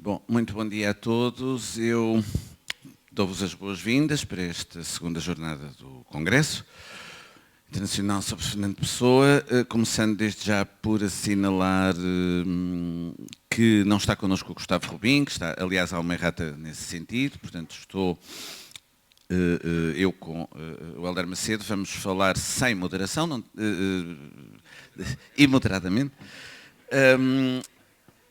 Bom, muito bom dia a todos. Eu dou-vos as boas-vindas para esta segunda jornada do Congresso Internacional sobre Fernando Pessoa, começando desde já por assinalar que não está connosco o Gustavo Rubim, que está, aliás, há uma errata nesse sentido, portanto estou eu com o Hélder Macedo, vamos falar sem moderação, não, imoderadamente,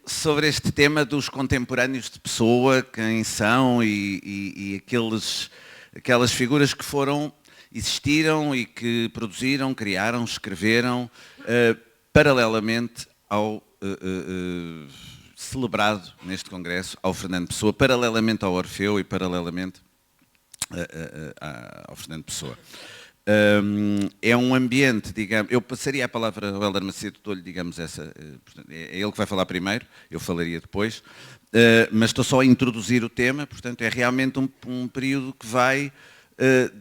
sobre este tema dos contemporâneos de Pessoa, quem são e aquelas figuras que existiram e que produziram, criaram, escreveram, paralelamente ao celebrado neste Congresso, ao Fernando Pessoa, paralelamente ao Orfeu e paralelamente ao Fernando Pessoa. É um ambiente, digamos, eu passaria a palavra ao Hélder Macedo, dou-lhe, digamos, é ele que vai falar primeiro, eu falaria depois, mas estou só a introduzir o tema, portanto é realmente um período que vai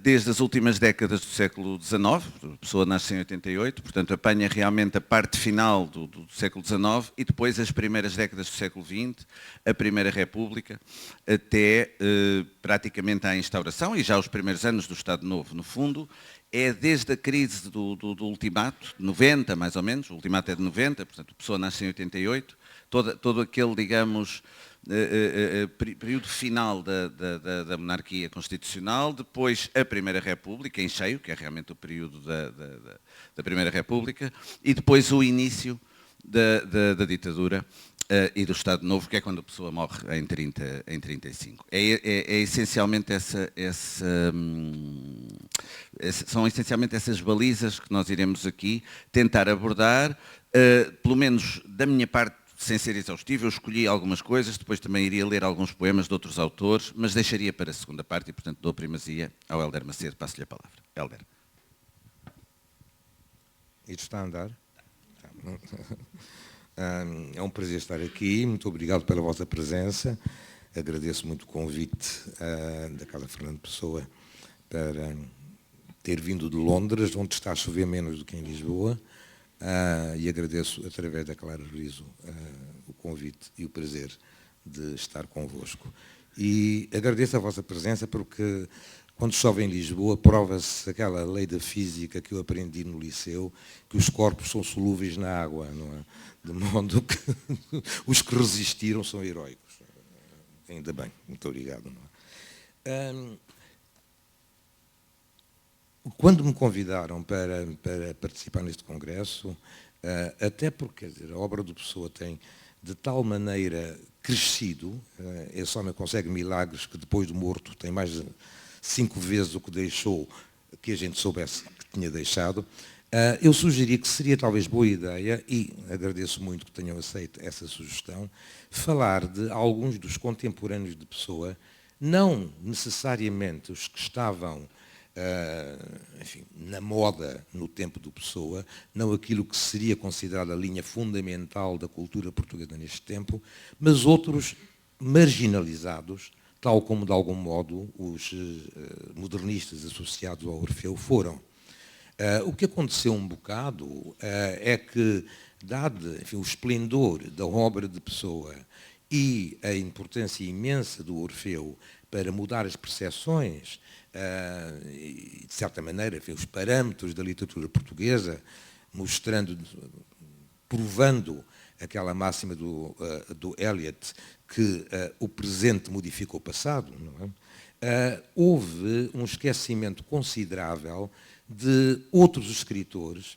desde as últimas décadas do século XIX, a pessoa nasce em 88, portanto apanha realmente a parte final do século XIX e depois as primeiras décadas do século XX, a Primeira República, até praticamente à instauração e já os primeiros anos do Estado Novo, no fundo, é desde a crise do ultimato, de 90 mais ou menos, o ultimato é de 90, portanto a pessoa nasce em 88, todo aquele, digamos, período final da monarquia constitucional, depois a Primeira República, em cheio, que é realmente o período da Primeira República, e depois o início da ditadura e do Estado Novo, que é quando a pessoa morre em 35. É essencialmente são essencialmente essas balizas que nós iremos aqui tentar abordar, pelo menos da minha parte, sem ser exaustivo, eu escolhi algumas coisas, depois também iria ler alguns poemas de outros autores, mas deixaria para a segunda parte e, portanto, dou a primazia ao Hélder Macedo. Passo-lhe a palavra. Hélder. Isto está a andar? É um prazer estar aqui, muito obrigado pela vossa presença, agradeço muito o convite da Casa Fernando Pessoa para ter vindo de Londres, onde está a chover menos do que em Lisboa, e agradeço, através da Clara Riso, o convite e o prazer de estar convosco. E agradeço a vossa presença porque, quando chove em Lisboa, prova-se aquela lei da física que eu aprendi no liceu, que os corpos são solúveis na água, não é? De modo que os que resistiram são heróicos. Ainda bem, muito obrigado. Não é? Quando me convidaram para participar neste congresso, até porque, quer dizer, a obra do Pessoa tem de tal maneira crescido, esse homem consegue milagres que depois de morto tem mais de 5 vezes o que deixou, que a gente soubesse que tinha deixado, eu sugeri que seria talvez boa ideia, e agradeço muito que tenham aceito essa sugestão, falar de alguns dos contemporâneos de Pessoa, não necessariamente os que estavam enfim, na moda no tempo do Pessoa, não aquilo que seria considerado a linha fundamental da cultura portuguesa neste tempo, mas outros marginalizados, tal como de algum modo os modernistas associados ao Orfeu foram. O que aconteceu um bocado é que, dado, enfim, o esplendor da obra de Pessoa e a importância imensa do Orfeu para mudar as percepções e, de certa maneira, enfim, os parâmetros da literatura portuguesa, mostrando, provando aquela máxima do Eliot, que o presente modifica o passado, não é? Houve um esquecimento considerável de outros escritores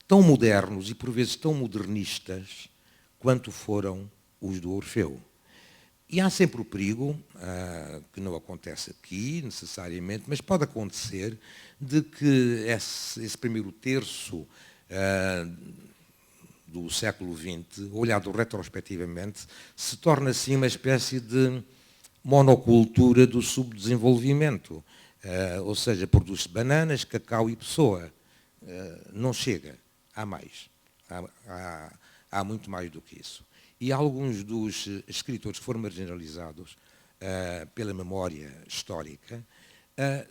tão modernos e, por vezes, tão modernistas quanto foram os do Orfeu. E há sempre o perigo, que não acontece aqui necessariamente, mas pode acontecer, de que esse primeiro terço do século XX, olhado retrospectivamente, se torna assim uma espécie de monocultura do subdesenvolvimento. Ou seja, produz bananas, cacau e pessoa. Não chega, há mais. Há muito mais do que isso. E alguns dos escritores que foram marginalizados pela memória histórica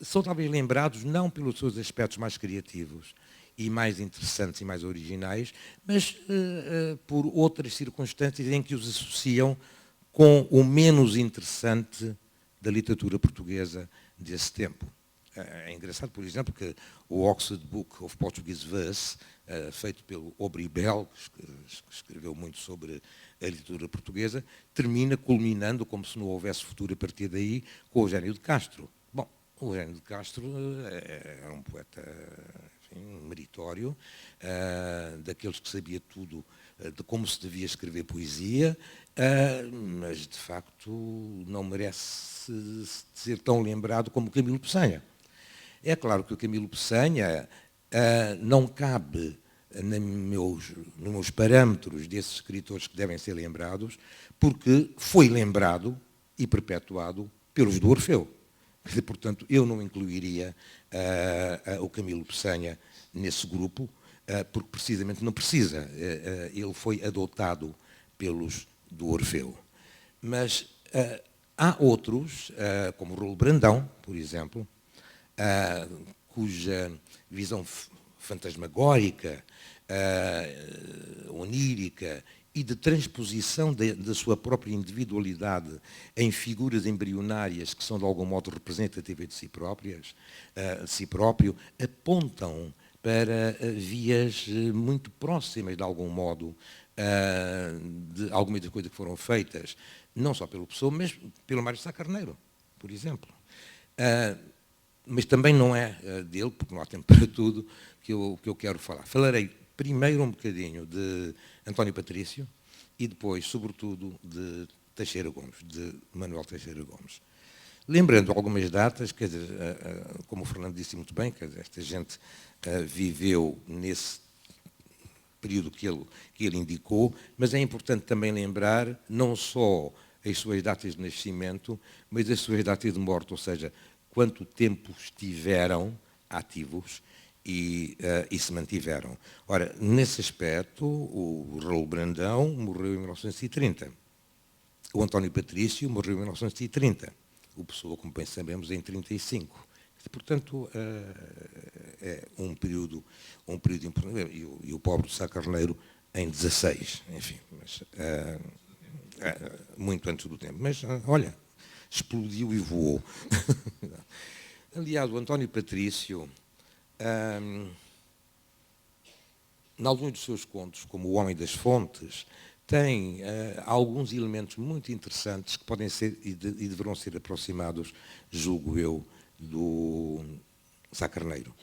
são talvez lembrados não pelos seus aspectos mais criativos e mais interessantes e mais originais, mas por outras circunstâncias em que os associam com o menos interessante da literatura portuguesa desse tempo. É engraçado, por exemplo, que o Oxford Book of Portuguese Verse, feito pelo Aubry Bell, que escreveu muito sobre a literatura portuguesa, termina culminando, como se não houvesse futuro a partir daí, com o Eugênio de Castro. Bom, o Eugênio de Castro é um poeta, enfim, meritório, daqueles que sabia tudo de como se devia escrever poesia, mas de facto não merece ser tão lembrado como Camilo Peçanha. É claro que o Camilo Peçanha não cabe nos meus parâmetros desses escritores que devem ser lembrados, porque foi lembrado e perpetuado pelos do Orfeu. Portanto, eu não incluiria o Camilo Peçanha nesse grupo, porque precisamente não precisa. Ele foi adotado pelos do Orfeu. Mas há outros, como Rolo Brandão, por exemplo, cuja visão fantasmagórica, onírica e de transposição da sua própria individualidade em figuras embrionárias que são de algum modo representativas de si próprias, de si próprio, apontam para vias muito próximas, de algum modo, de algumas das coisas que foram feitas, não só pelo Pessoa, mas pelo Mário Sá Carneiro, por exemplo. Mas também não é dele, porque não há tempo para tudo, que eu quero falar. Falarei primeiro um bocadinho de António Patrício e depois, sobretudo, de Teixeira Gomes, de Manuel Teixeira Gomes. Lembrando algumas datas, quer dizer, como o Fernando disse muito bem, quer dizer, esta gente viveu nesse período que ele indicou, mas é importante também lembrar não só as suas datas de nascimento, mas as suas datas de morte, ou seja, quanto tempo estiveram ativos e se mantiveram. Ora, nesse aspecto, o Rolo Brandão morreu em 1930. O António Patrício morreu em 1930. O Pessoa, como bem sabemos, em 35. Portanto, é um período importante. E o pobre de Sá Carneiro em 16. Enfim, mas, muito antes do tempo. Mas, olha, explodiu e voou. Aliás, o António Patrício, em alguns dos seus contos, como O Homem das Fontes, tem alguns elementos muito interessantes que podem ser e deverão ser aproximados, julgo eu, do Sá Carneiro,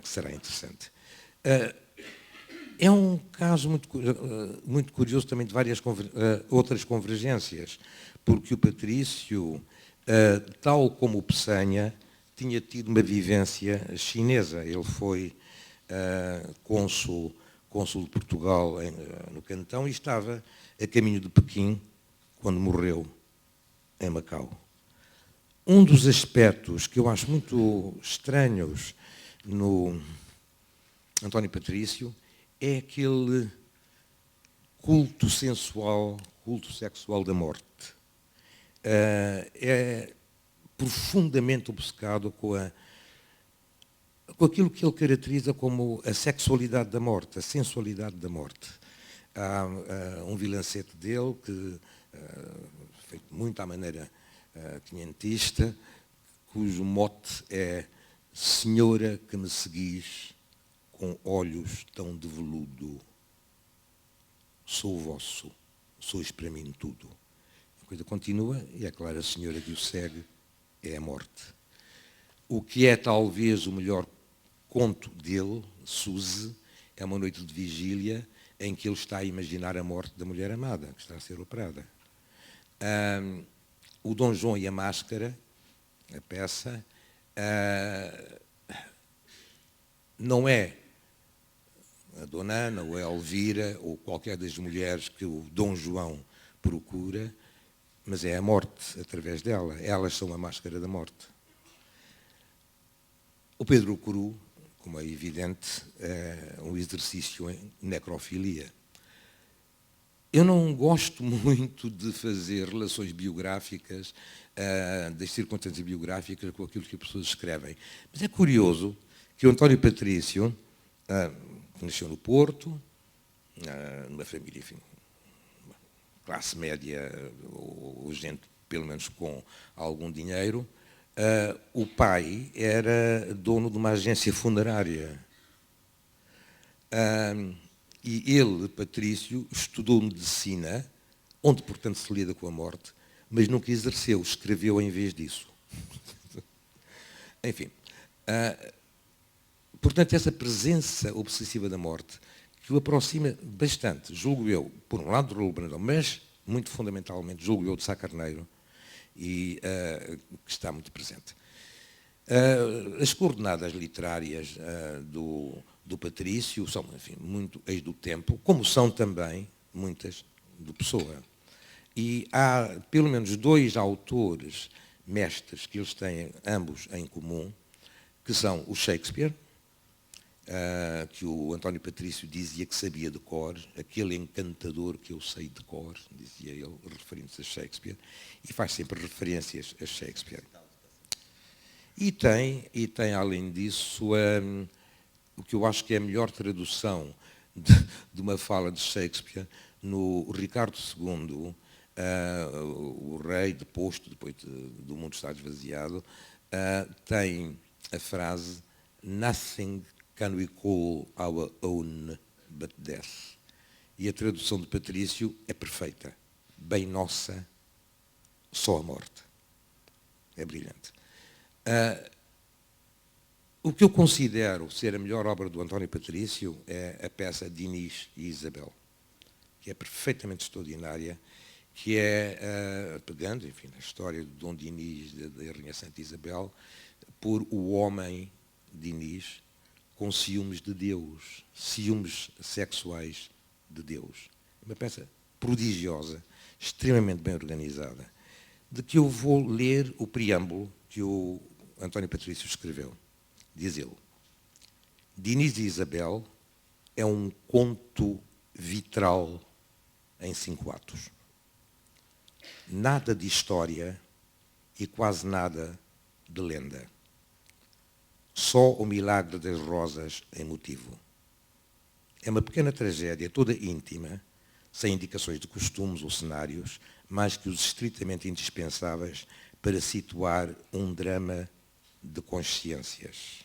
que será interessante. É um caso muito curioso também de várias outras convergências, porque o Patrício, tal como o Peçanha, tinha tido uma vivência chinesa. Ele foi cônsul de Portugal no Cantão e estava a caminho de Pequim quando morreu em Macau. Um dos aspectos que eu acho muito estranhos no António Patrício é aquele culto sensual, culto sexual da morte. É profundamente obcecado com aquilo que ele caracteriza como a sexualidade da morte, a sensualidade da morte. Há um vilancete dele, que, feito muito à maneira quinhentista, cujo mote é: Senhora que me seguis com olhos tão de veludo, sou vosso, sois para mim tudo. A coisa continua e é claro, a senhora que o segue é a morte. O que é talvez o melhor conto dele, Suze, é uma noite de vigília em que ele está a imaginar a morte da mulher amada, que está a ser operada. O Dom João e a Máscara, a peça, não é a Dona Ana, ou a Elvira, ou qualquer das mulheres que o Dom João procura, mas é a morte através dela. Elas são a máscara da morte. O Pedro Cru, como é evidente, é um exercício em necrofilia. Eu não gosto muito de fazer relações biográficas, das circunstâncias biográficas com aquilo que as pessoas escrevem. Mas é curioso que o António Patrício, que nasceu no Porto, numa família, enfim, classe média, ou ou gente, pelo menos com algum dinheiro, o pai era dono de uma agência funerária. E ele, Patrício, estudou medicina, onde, portanto, se lida com a morte, mas nunca exerceu, escreveu em vez disso. Enfim, portanto, essa presença obsessiva da morte, que o aproxima bastante, julgo eu, por um lado do Raul Brandão, mas, muito fundamentalmente, julgo eu, de Sá Carneiro, e que está muito presente. As coordenadas literárias do Patrício são, enfim, muito ex do tempo, como são também muitas do Pessoa. E há pelo menos 2 autores mestres que eles têm ambos em comum, que são o Shakespeare, que o António Patrício dizia que sabia de cor, aquele encantador que eu sei de cor, dizia ele, referindo-se a Shakespeare, e faz sempre referências a Shakespeare. E tem além disso, o que eu acho que é a melhor tradução de uma fala de Shakespeare, no Ricardo II, o rei deposto, depois do mundo estar esvaziado, tem a frase "Nothing can we call our own but death". E a tradução de Patrício é perfeita. Bem nossa, só a morte. É brilhante. O que eu considero ser a melhor obra do António Patrício é a peça Dinis e Isabel, que é perfeitamente extraordinária, que é, pegando, enfim, na história de Dom Dinis, da Rainha Santa Isabel, por o homem Dinis com ciúmes de Deus, ciúmes sexuais de Deus. Uma peça prodigiosa, extremamente bem organizada, de que eu vou ler o preâmbulo que o António Patrício escreveu. Diz ele: Dinis e Isabel é um conto vitral em 5 atos. Nada de história e quase nada de lenda. Só o milagre das rosas é motivo. É uma pequena tragédia toda íntima, sem indicações de costumes ou cenários, mais que os estritamente indispensáveis para situar um drama de consciências.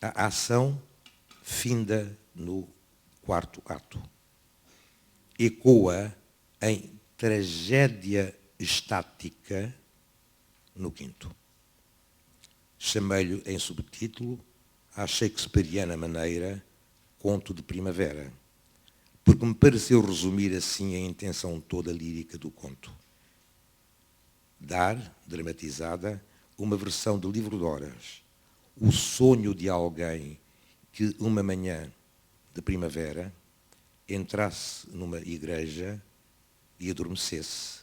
A ação finda no 4º ato. Ecoa em tragédia estática no 5º. Chamei-lhe em subtítulo, à shakespeariana maneira, Conto de Primavera, porque me pareceu resumir assim a intenção toda lírica do conto. Dar, dramatizada, uma versão de livro de horas, o sonho de alguém que uma manhã de primavera entrasse numa igreja e adormecesse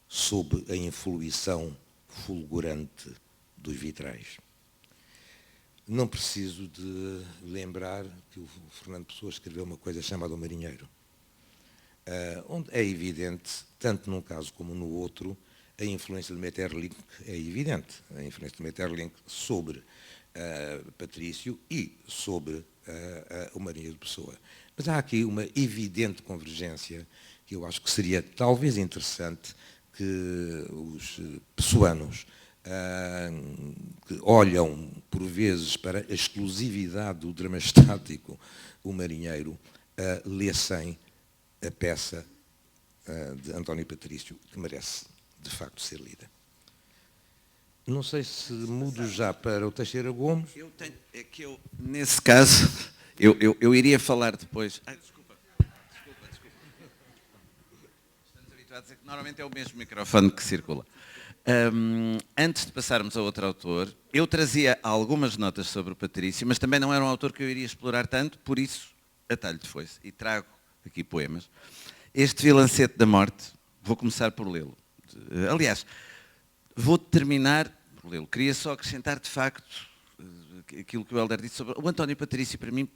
sob a influição fulgurante dos vitrais. Não preciso de lembrar que o Fernando Pessoa escreveu uma coisa chamada O Marinheiro, onde é evidente, tanto num caso como no outro, a influência de Maeterlinck é evidente, a influência de Maeterlinck sobre Patrício e sobre o Marinheiro de Pessoa. Mas há aqui uma evidente convergência que eu acho que seria talvez interessante que os pessoanos que olham por vezes para a exclusividade do drama estático, O Marinheiro, lessem a peça de António Patrício, que merece de facto ser lida. Não sei se mudo já para o Teixeira Gomes. Nesse caso, eu iria falar depois. Desculpa. Estamos habituados a dizer que normalmente é o mesmo microfone que circula. Antes de passarmos a outro autor, eu trazia algumas notas sobre o Patrício, mas também não era um autor que eu iria explorar tanto, por isso atalho de foice e trago aqui poemas. Este Vilancete da Morte, vou começar por lê-lo. Aliás, vou terminar por lê-lo. Queria só acrescentar, de facto, aquilo que o Helder disse sobre o António Patrício. Para mim,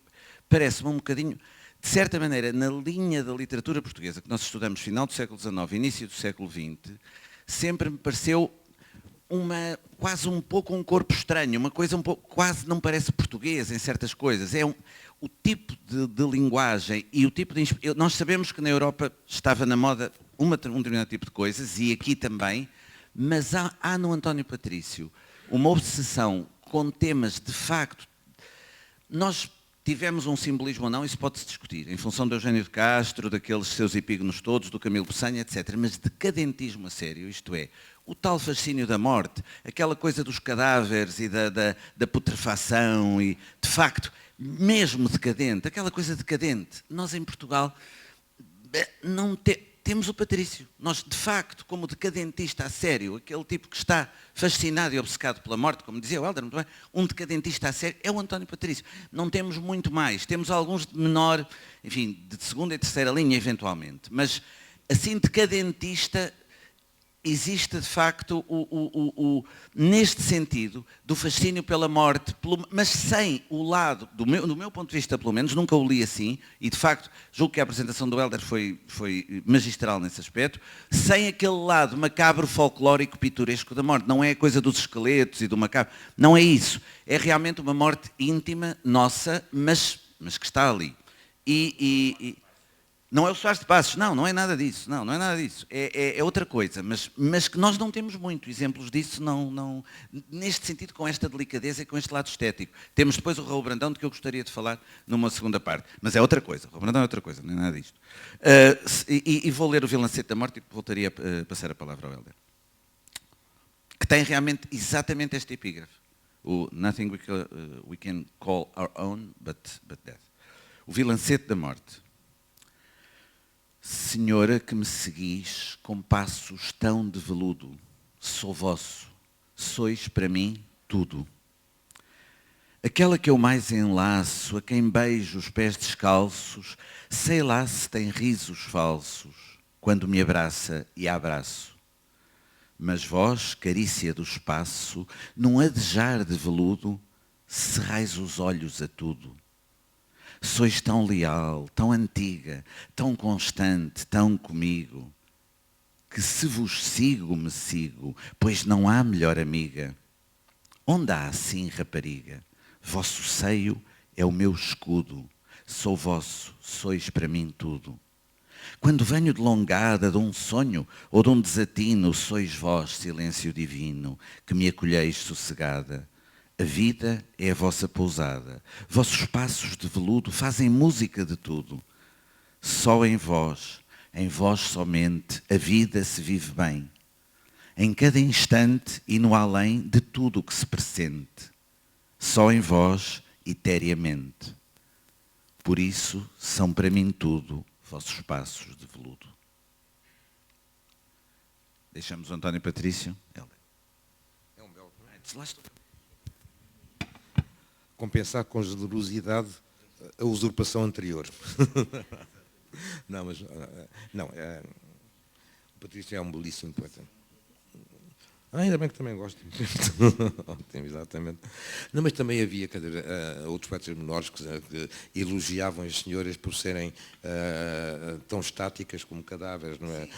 parece-me um bocadinho, de certa maneira, na linha da literatura portuguesa, que nós estudamos final do século XIX, início do século XX, sempre me pareceu quase um pouco um corpo estranho, uma coisa um pouco, quase não parece português em certas coisas. O tipo de linguagem e o tipo de... Nós sabemos que na Europa estava na moda um determinado tipo de coisas, e aqui também, mas há no António Patrício uma obsessão com temas de facto. Nós tivemos um simbolismo ou não, isso pode-se discutir, em função do Eugênio de Castro, daqueles seus epígonos todos, do Camilo Peçanha, etc. Mas decadentismo a sério, isto é, o tal fascínio da morte, aquela coisa dos cadáveres e da putrefação, e de facto, mesmo decadente, aquela coisa decadente. Nós em Portugal não temos o Patrício. Nós, de facto, como decadentista a sério, aquele tipo que está fascinado e obcecado pela morte, como dizia o Helder, muito bem, um decadentista a sério é o António Patrício. Não temos muito mais. Temos alguns de menor, enfim, de segunda e terceira linha, eventualmente. Mas, assim, decadentista, existe, de facto, neste sentido, do fascínio pela morte, mas sem o lado, do meu ponto de vista, pelo menos, nunca o li assim, e, de facto, julgo que a apresentação do Helder foi magistral nesse aspecto, sem aquele lado macabro, folclórico, pitoresco da morte. Não é a coisa dos esqueletos e do macabro. Não é isso. É realmente uma morte íntima, nossa, mas que está ali. Não é o Soares de Passos, não é nada disso, não é nada disso, é outra coisa, mas que nós não temos muito exemplos disso, neste sentido, com esta delicadeza e com este lado estético. Temos depois o Raul Brandão, de que eu gostaria de falar numa segunda parte, mas é outra coisa, o Raul Brandão é outra coisa, não é nada disto. E vou ler o Vilancete da Morte e voltaria a passar a palavra ao Helder, que tem realmente exatamente este epígrafe, o Nothing we can call our own but death. O Vilancete da Morte. Senhora que me seguis com passos tão de veludo, sou vosso, sois para mim tudo. Aquela que eu mais enlaço, a quem beijo os pés descalços, sei lá se tem risos falsos, quando me abraça e abraço. Mas vós, carícia do espaço, num adejar de veludo, cerrais os olhos a tudo. Sois tão leal, tão antiga, tão constante, tão comigo, que se vos sigo, me sigo, pois não há melhor amiga. Onde há assim rapariga? Vosso seio é o meu escudo, sou vosso, sois para mim tudo. Quando venho de longada de um sonho ou de um desatino, sois vós, silêncio divino, que me acolheis sossegada. A vida é a vossa pousada, vossos passos de veludo fazem música de tudo. Só em vós somente, a vida se vive bem. Em cada instante e no além de tudo o que se pressente. Só em vós, eteriamente. Por isso, são para mim tudo, vossos passos de veludo. Deixamos o António Patrício. É um belo. Compensar com generosidade a usurpação anterior. Não, mas o Patrício é um belíssimo poeta. Ainda bem que também gosto. Exatamente. Não, mas também havia outros poetas menores que elogiavam as senhoras por serem tão estáticas como cadáveres, não é?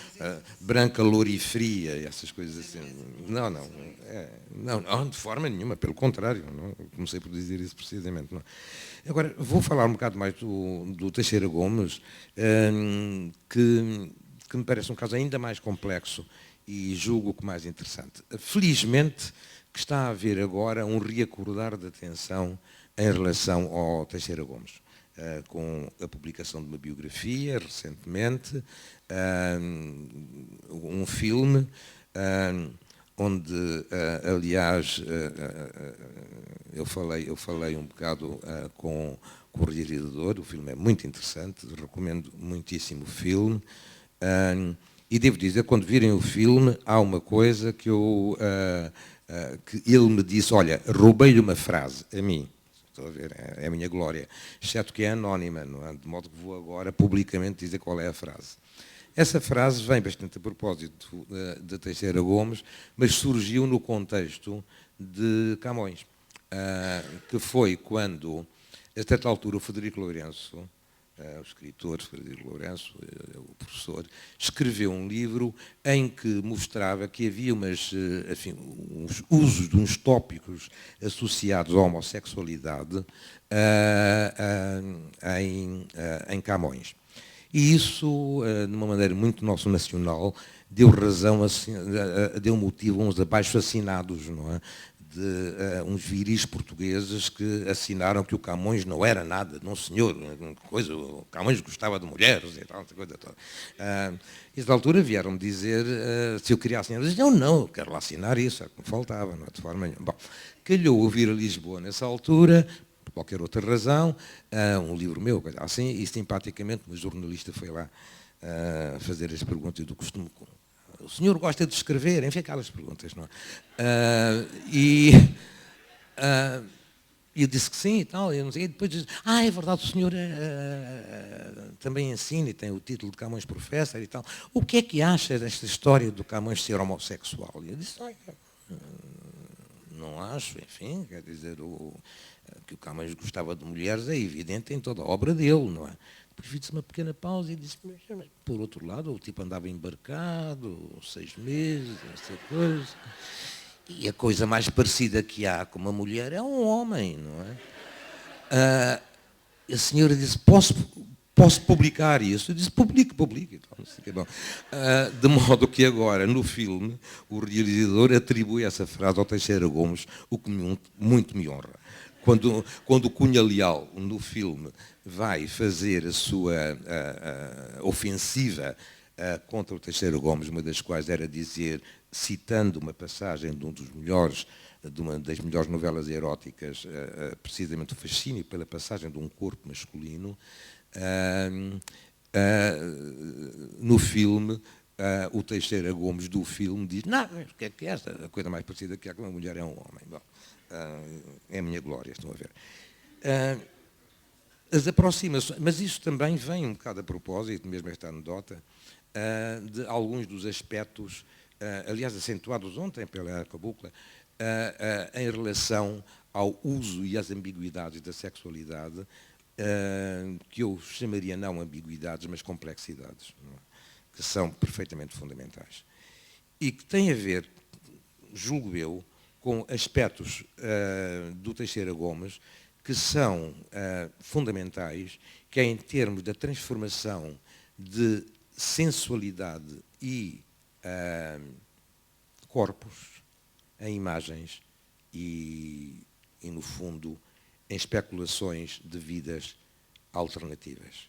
Branca, loura e fria, essas coisas assim. Não, de forma nenhuma, pelo contrário. Não? Comecei por dizer isso precisamente. Não? Agora, vou falar um bocado mais do Teixeira Gomes, que me parece um caso ainda mais complexo e julgo que mais interessante. Felizmente que está a haver agora um reacordar de atenção em relação ao Teixeira Gomes, com a publicação de uma biografia recentemente, um filme, onde, aliás, eu falei um bocado com o realizador. O filme é muito interessante, recomendo muitíssimo o filme. E devo dizer, quando virem o filme, há uma coisa que ele me disse: olha, roubei-lhe uma frase, a mim, estou a ver, é a minha glória, exceto que é anónima, não é? De modo que vou agora publicamente dizer qual é a frase. Essa frase vem bastante a propósito de Teixeira Gomes, mas surgiu no contexto de Camões, que foi quando, a certa altura, o Frederico Lourenço, o escritor Frederico Lourenço, o professor, escreveu um livro em que mostrava que havia uns usos de uns tópicos associados à homossexualidade em Camões. E isso, de uma maneira muito nosso nacional, deu razão, deu motivo a uns abaixo-assinados, não é? De uns viris portugueses que assinaram que o Camões não era nada, não senhor, coisa, o Camões gostava de mulheres e tal, essa coisa toda. E nessa altura vieram-me dizer se eu queria assinar. Eu disse, não, eu quero lá assinar isso, é que me faltava, não é de forma nenhuma. Bom, calhou eu vir a Lisboa nessa altura, por qualquer outra razão, um livro meu, coisa assim, e simpaticamente uma jornalista foi lá fazer as perguntas do costume. O senhor gosta de escrever? Enfim, aquelas perguntas, não é? E eu disse que sim e tal, e depois disse, é verdade, o senhor também ensina e tem o título de Camões Professor e tal. O que é que acha desta história do Camões ser homossexual? E eu disse, não acho, enfim, quer dizer, que o Camões gostava de mulheres é evidente em toda a obra dele, não é? Depois fiz uma pequena pausa e disse, mas, por outro lado, o tipo andava embarcado, 6 meses, essa coisa. E a coisa mais parecida que há com uma mulher é um homem, não é? A senhora disse, posso publicar isso? Eu disse, publique. Então, de modo que agora, no filme, o realizador atribui essa frase ao Teixeira Gomes, o que muito me honra. Quando o Cunha Leal, no filme, vai fazer a sua ofensiva contra o Teixeira Gomes, uma das quais era dizer, citando uma passagem de uma das melhores novelas eróticas, precisamente o fascínio pela passagem de um corpo masculino, no filme, o Teixeira Gomes do filme diz, não, o que é esta? A coisa mais parecida que há com uma mulher é um homem. Bom, é a minha glória, estão a ver. As aproximações, mas isso também vem um bocado a propósito, mesmo esta anedota, de alguns dos aspectos, aliás, acentuados ontem pela Cabocla, em relação ao uso e às ambiguidades da sexualidade, que eu chamaria não ambiguidades, mas complexidades, não é? Que são perfeitamente fundamentais. E que têm a ver, julgo eu, com aspectos do Teixeira Gomes que são fundamentais, que é em termos da transformação de sensualidade e corpos em imagens e, no fundo, em especulações de vidas alternativas.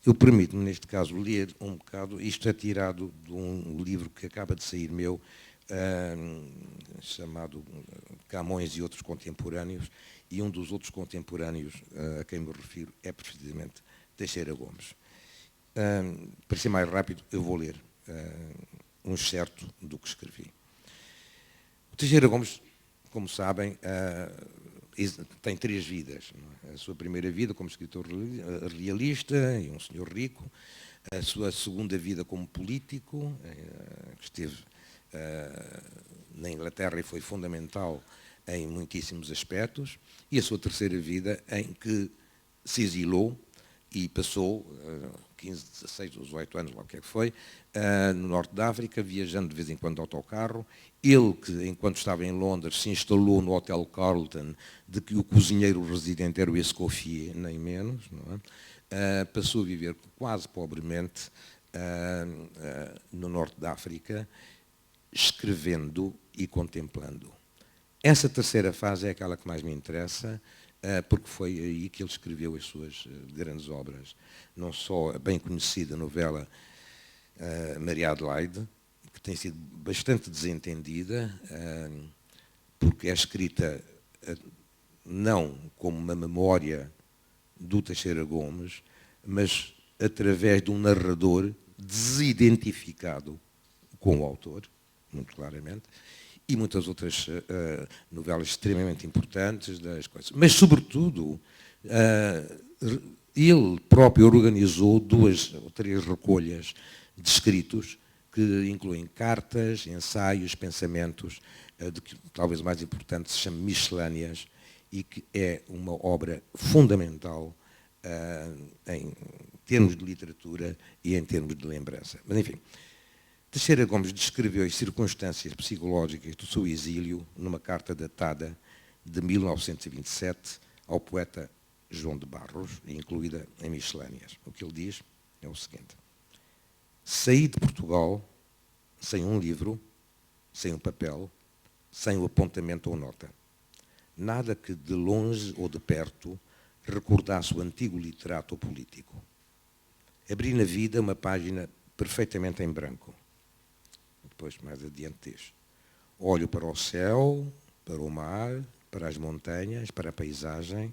Eu permito-me, neste caso, ler um bocado, isto é tirado de um livro que acaba de sair meu, chamado Camões e Outros Contemporâneos, e um dos outros contemporâneos a quem me refiro é precisamente Teixeira Gomes. Para ser mais rápido, eu vou ler um excerto do que escrevi. O Teixeira Gomes, como sabem, tem 3 vidas. A sua primeira vida como escritor realista e um senhor rico, a sua segunda vida como político, que esteve na Inglaterra e foi fundamental em muitíssimos aspectos, e a sua terceira vida em que se exilou e passou 15, 16, 18 anos, lá o que é que foi, no norte da África, viajando de vez em quando de autocarro. Ele, que enquanto estava em Londres, se instalou no Hotel Carlton, de que o cozinheiro residente era o Escoffier, nem menos, não é? Passou a viver quase pobremente no norte da África, escrevendo e contemplando. Essa terceira fase é aquela que mais me interessa, porque foi aí que ele escreveu as suas grandes obras. Não só a bem conhecida novela Maria Adelaide, que tem sido bastante desentendida, porque é escrita não como uma memória do Teixeira Gomes, mas através de um narrador desidentificado com o autor, muito claramente, e muitas outras novelas extremamente importantes das coisas. Mas, sobretudo, ele próprio organizou 2 ou 3 recolhas de escritos que incluem cartas, ensaios, pensamentos, de que talvez o mais importante se chama Miscelâneas, e que é uma obra fundamental em termos de literatura e em termos de lembrança. Mas, enfim, Teixeira Gomes descreveu as circunstâncias psicológicas do seu exílio numa carta datada de 1927 ao poeta João de Barros, incluída em Miscelâneas. O que ele diz é o seguinte. Saí de Portugal sem um livro, sem um papel, sem o apontamento ou nota. Nada que de longe ou de perto recordasse o antigo literato ou político. Abri na vida uma página perfeitamente em branco. Depois, mais adiante diz. Olho para o céu, para o mar, para as montanhas, para a paisagem,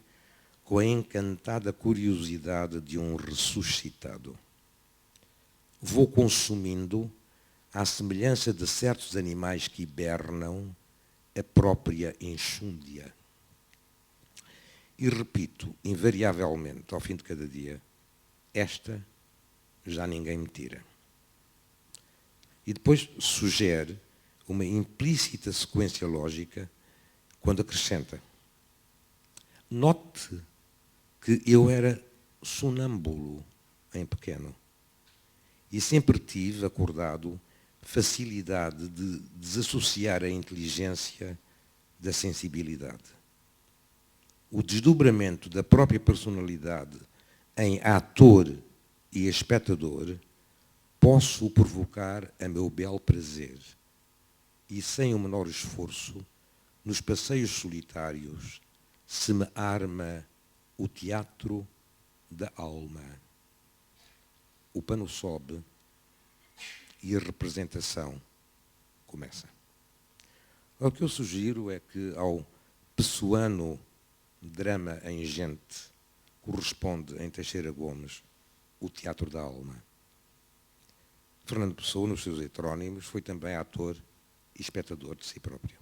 com a encantada curiosidade de um ressuscitado. Vou consumindo, à semelhança de certos animais que hibernam, a própria enxúndia. E repito, invariavelmente, ao fim de cada dia, esta já ninguém me tira. E depois sugere uma implícita sequência lógica quando acrescenta. Note que eu era sonâmbulo em pequeno e sempre tive, acordado, facilidade de desassociar a inteligência da sensibilidade. O desdobramento da própria personalidade em ator e espectador posso provocar a meu belo prazer e, sem o menor esforço, nos passeios solitários, se me arma o teatro da alma. O pano sobe e a representação começa. O que eu sugiro é que ao pessoano drama em gente corresponde em Teixeira Gomes o teatro da alma. Fernando Pessoa, nos seus heterónimos, foi também ator e espectador de si próprio.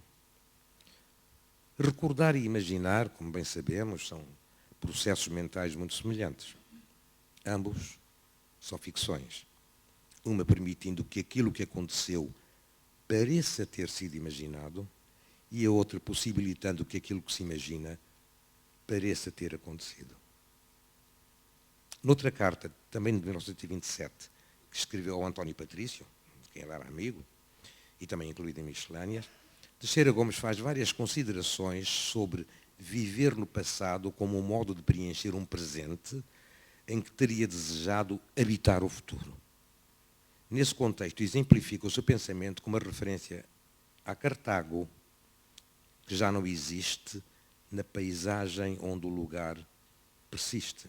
Recordar e imaginar, como bem sabemos, são processos mentais muito semelhantes. Ambos são ficções. Uma permitindo que aquilo que aconteceu pareça ter sido imaginado e a outra possibilitando que aquilo que se imagina pareça ter acontecido. Noutra carta, também de 1927, que escreveu ao António Patrício, de quem ele era amigo, e também incluído em Miscelâneas, Teixeira Gomes faz várias considerações sobre viver no passado como um modo de preencher um presente em que teria desejado habitar o futuro. Nesse contexto, exemplifica o seu pensamento com uma referência a Cartago, que já não existe na paisagem onde o lugar persiste.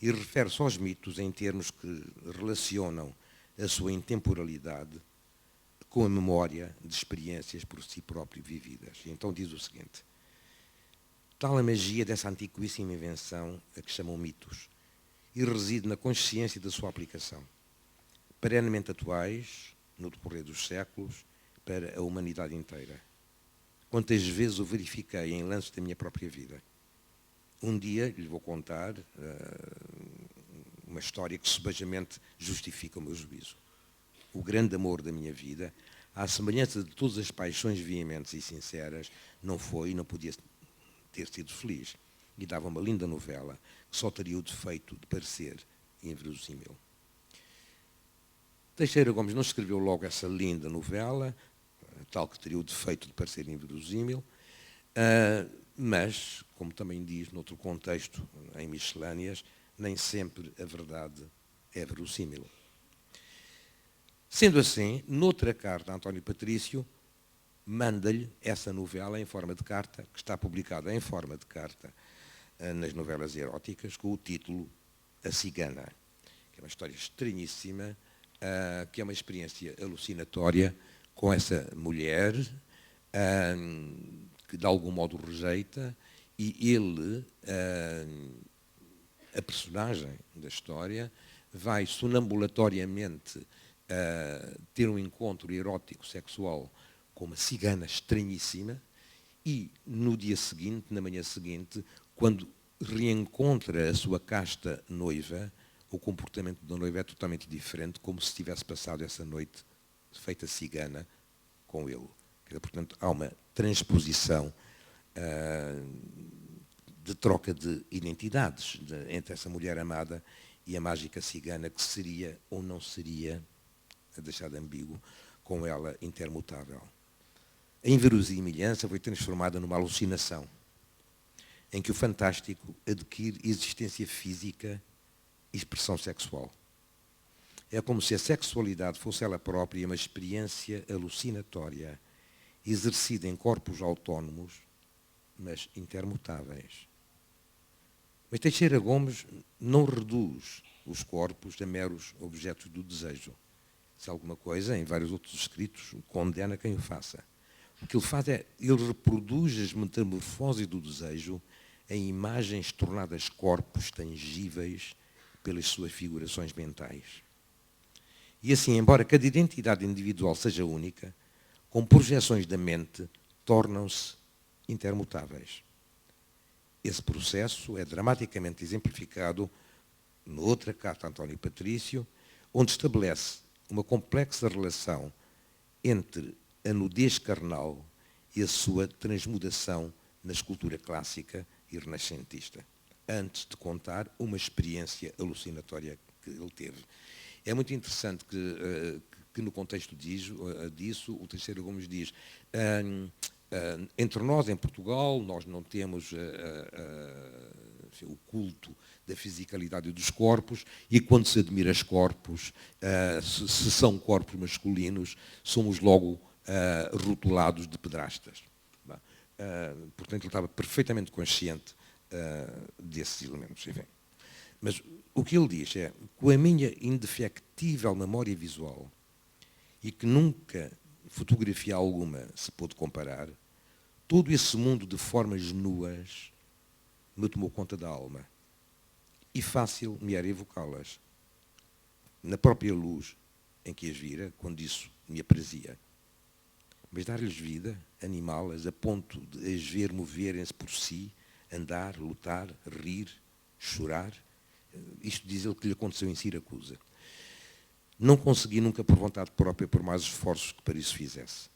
E refere-se aos mitos em termos que relacionam a sua intemporalidade com a memória de experiências por si próprio vividas. E então diz o seguinte: tal a magia dessa antiquíssima invenção a que chamam mitos, e reside na consciência da sua aplicação, perenemente atuais, no decorrer dos séculos, para a humanidade inteira. Quantas vezes o verifiquei em lances da minha própria vida. Um dia lhe vou contar uma história que sebejamente justifica o meu juízo. O grande amor da minha vida, à semelhança de todas as paixões veementes e sinceras, não foi e não podia ter sido feliz. E dava uma linda novela que só teria o defeito de parecer inverossímil. Teixeira Gomes não escreveu logo essa linda novela, tal que teria o defeito de parecer inverossímil, mas, como também diz noutro contexto, em Miscelâneas, nem sempre a verdade é verossímil. Sendo assim, noutra carta, António Patrício manda-lhe essa novela em forma de carta, que está publicada em forma de carta nas novelas eróticas, com o título A Cigana, que é uma história estranhíssima, que é uma experiência alucinatória com essa mulher que de algum modo rejeita, e ele, a personagem da história, vai sonambulatoriamente ter um encontro erótico sexual com uma cigana estranhíssima, e no dia seguinte, na manhã seguinte, quando reencontra a sua casta noiva, o comportamento da noiva é totalmente diferente, como se tivesse passado essa noite feita cigana com ele. Portanto, há uma transposição de troca de identidades entre essa mulher amada e a mágica cigana, que seria ou não seria, a deixar de ambíguo, com ela intermutável. A inverosimilhança foi transformada numa alucinação, em que o fantástico adquire existência física e expressão sexual. É como se a sexualidade fosse ela própria uma experiência alucinatória, exercida em corpos autónomos, mas intermutáveis. Mas Teixeira Gomes não reduz os corpos a meros objetos do desejo. Se alguma coisa, em vários outros escritos, condena quem o faça. O que ele faz é, ele reproduz as metamorfoses do desejo em imagens tornadas corpos tangíveis pelas suas figurações mentais. E assim, embora cada identidade individual seja única, com projeções da mente, tornam-se intermutáveis. Esse processo é dramaticamente exemplificado noutra carta a António Patrício, onde estabelece uma complexa relação entre a nudez carnal e a sua transmudação na escultura clássica e renascentista, antes de contar uma experiência alucinatória que ele teve. É muito interessante que no contexto disso, o Teixeira Gomes diz: entre nós, em Portugal, nós não temos o culto da fisicalidade dos corpos, e quando se admira os corpos, se são corpos masculinos, somos logo rotulados de pedrastas. Portanto, ele estava perfeitamente consciente desses elementos. Enfim. Mas o que ele diz é, com a minha indefectível memória visual, e que nunca fotografia alguma se pôde comparar, todo esse mundo de formas nuas me tomou conta da alma. E fácil me era evocá-las, na própria luz em que as vira, quando isso me aprazia. Mas dar-lhes vida, animá-las, a ponto de as ver moverem-se por si, andar, lutar, rir, chorar, isto diz ele que lhe aconteceu em Siracusa. Não consegui nunca por vontade própria, por mais esforços que para isso fizesse.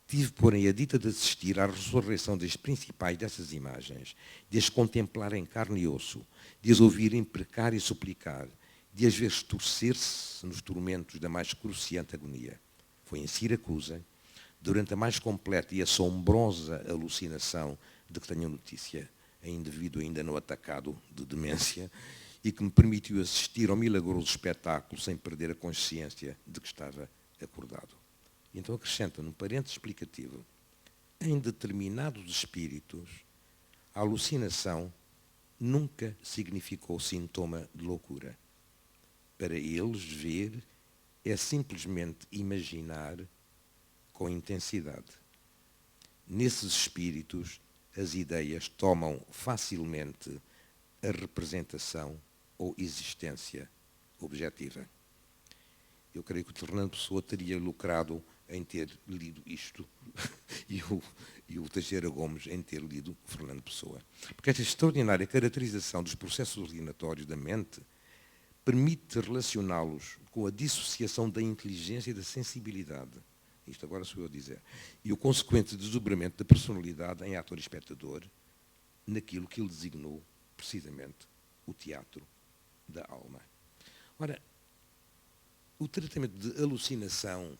Tive, porém, a dita de assistir à ressurreição das principais dessas imagens, de as contemplar em carne e osso, de as ouvir imprecar e suplicar, de as ver estorcer-se nos tormentos da mais cruciante agonia. Foi em Siracusa, durante a mais completa e assombrosa alucinação de que tenho notícia, em indivíduo ainda não atacado de demência, e que me permitiu assistir ao milagroso espetáculo sem perder a consciência de que estava acordado. E então acrescenta, num parênteses explicativo, em determinados espíritos, a alucinação nunca significou sintoma de loucura. Para eles, ver é simplesmente imaginar com intensidade. Nesses espíritos, as ideias tomam facilmente a representação ou existência objetiva. Eu creio que o Fernando Pessoa teria lucrado em ter lido isto e o Teixeira Gomes em ter lido Fernando Pessoa. Porque esta extraordinária caracterização dos processos originatórios da mente permite relacioná-los com a dissociação da inteligência e da sensibilidade. Isto agora sou eu a dizer. E o consequente desdobramento da personalidade em ator e espectador naquilo que ele designou precisamente o teatro da alma. Ora, o tratamento de alucinação,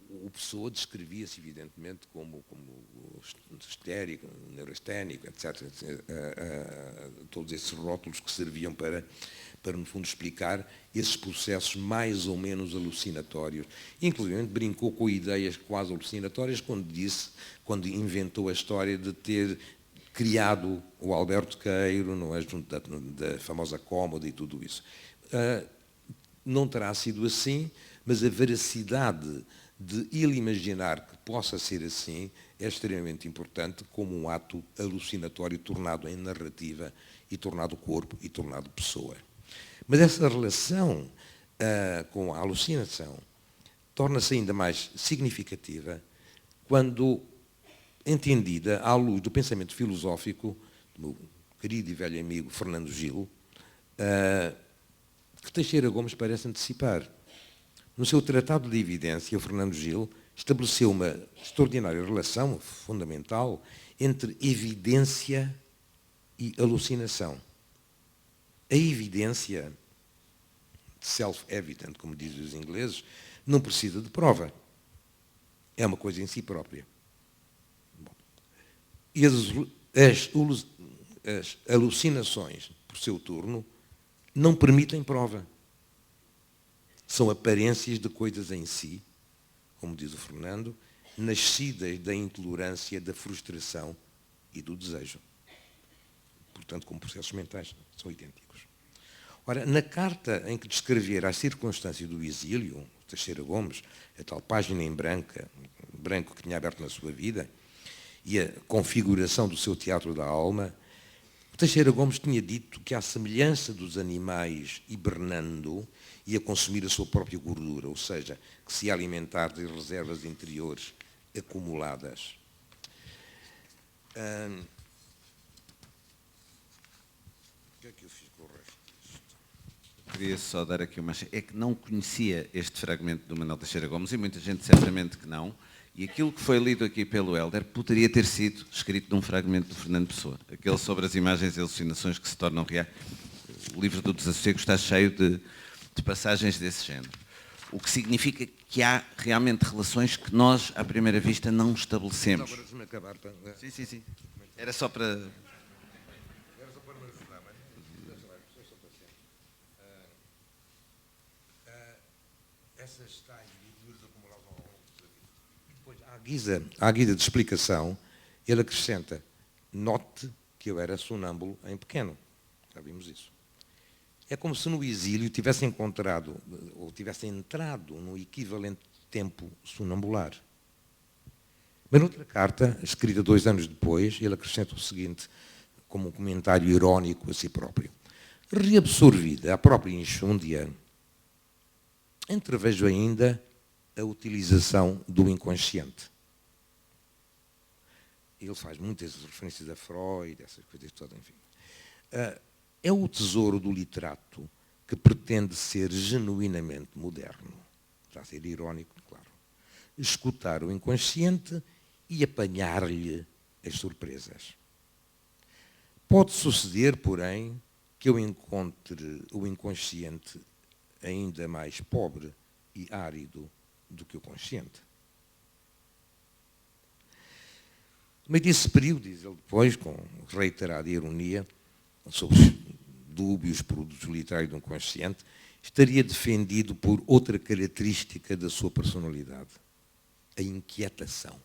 o Pessoa descrevia-se evidentemente como histérico, neurasténico, etc. Todos esses rótulos que serviam para, no fundo, explicar esses processos mais ou menos alucinatórios. Inclusive, brincou com ideias quase alucinatórias quando inventou a história de ter criado o Alberto Queiro, não é, junto da famosa Cómoda e tudo isso. Não terá sido assim, mas a veracidade de ele imaginar que possa ser assim é extremamente importante como um ato alucinatório tornado em narrativa e tornado corpo e tornado pessoa. Mas essa relação com a alucinação torna-se ainda mais significativa quando entendida à luz do pensamento filosófico do meu querido e velho amigo Fernando Gil, que Teixeira Gomes parece antecipar. No seu Tratado de Evidência, Fernando Gil estabeleceu uma extraordinária relação fundamental entre evidência e alucinação. A evidência, self-evident, como dizem os ingleses, não precisa de prova. É uma coisa em si própria. E as alucinações, por seu turno, não permitem prova. são aparências de coisas em si, como diz o Fernando, nascidas da intolerância, da frustração e do desejo. Portanto, como processos mentais, são idênticos. Ora, na carta em que descrever as circunstâncias do exílio, Teixeira Gomes, a tal página em branco que tinha aberto na sua vida, e a configuração do seu teatro da alma, Teixeira Gomes tinha dito que, à semelhança dos animais hibernando, ia consumir a sua própria gordura, ou seja, que se ia alimentar de reservas interiores acumuladas. O que é que eu fiz com o resto disto? Queria só dar aqui uma... É que não conhecia este fragmento do Manuel Teixeira Gomes, e muita gente certamente que não, e aquilo que foi lido aqui pelo Hélder poderia ter sido escrito num fragmento do Fernando Pessoa, aquele sobre as imagens e alucinações que se tornam reais. O livro do Desassossego está cheio de passagens desse género. O que significa que há realmente relações que nós, à primeira vista, não estabelecemos. Agora, se me acabar, Sim, sim, sim. Era só para... essas tais gorduras acumuladas ao longo da vida. Depois, à guisa de explicação, ele acrescenta: note que eu era sonâmbulo em pequeno. Já vimos isso. É como se no exílio tivesse encontrado, ou tivesse entrado no equivalente tempo sonambular. Mas noutra carta, escrita 2 anos depois, ele acrescenta o seguinte, como um comentário irónico a si próprio: reabsorvida a própria enxúndia, entrevejo ainda a utilização do inconsciente. Ele faz muitas referências a Freud, essas coisas todas, enfim. É o tesouro do literato que pretende ser genuinamente moderno. Está a ser irónico, claro. Escutar o inconsciente e apanhar-lhe as surpresas. Pode suceder, porém, que eu encontre o inconsciente ainda mais pobre e árido do que o consciente. Mas desse período, diz ele depois, com reiterada ironia, sobre os dúbios produtos literários do inconsciente, estaria defendido por outra característica da sua personalidade: a inquietação.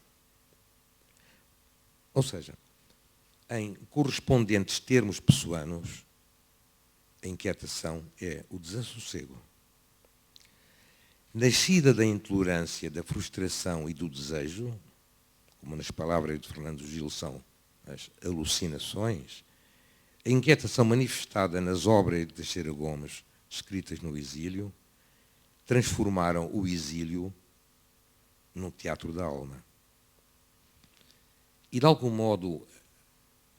Ou seja, em correspondentes termos pessoanos, a inquietação é o desassossego. Nascida da intolerância, da frustração e do desejo, como nas palavras de Fernando Gil são as alucinações, a inquietação manifestada nas obras de Teixeira Gomes, escritas no exílio, transformaram o exílio num teatro da alma. E, de algum modo,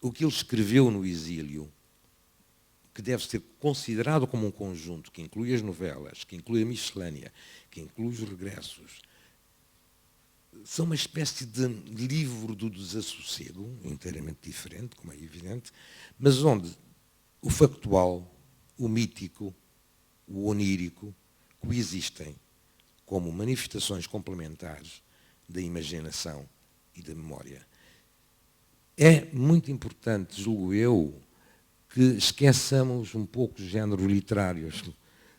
o que ele escreveu no exílio, que deve ser considerado como um conjunto, que inclui as novelas, que inclui a miscelânea, que inclui os regressos, são uma espécie de livro do desassossego, inteiramente diferente, como é evidente, mas onde o factual, o mítico, o onírico coexistem como manifestações complementares da imaginação e da memória. É muito importante, julgo eu, que esqueçamos um pouco os géneros literários.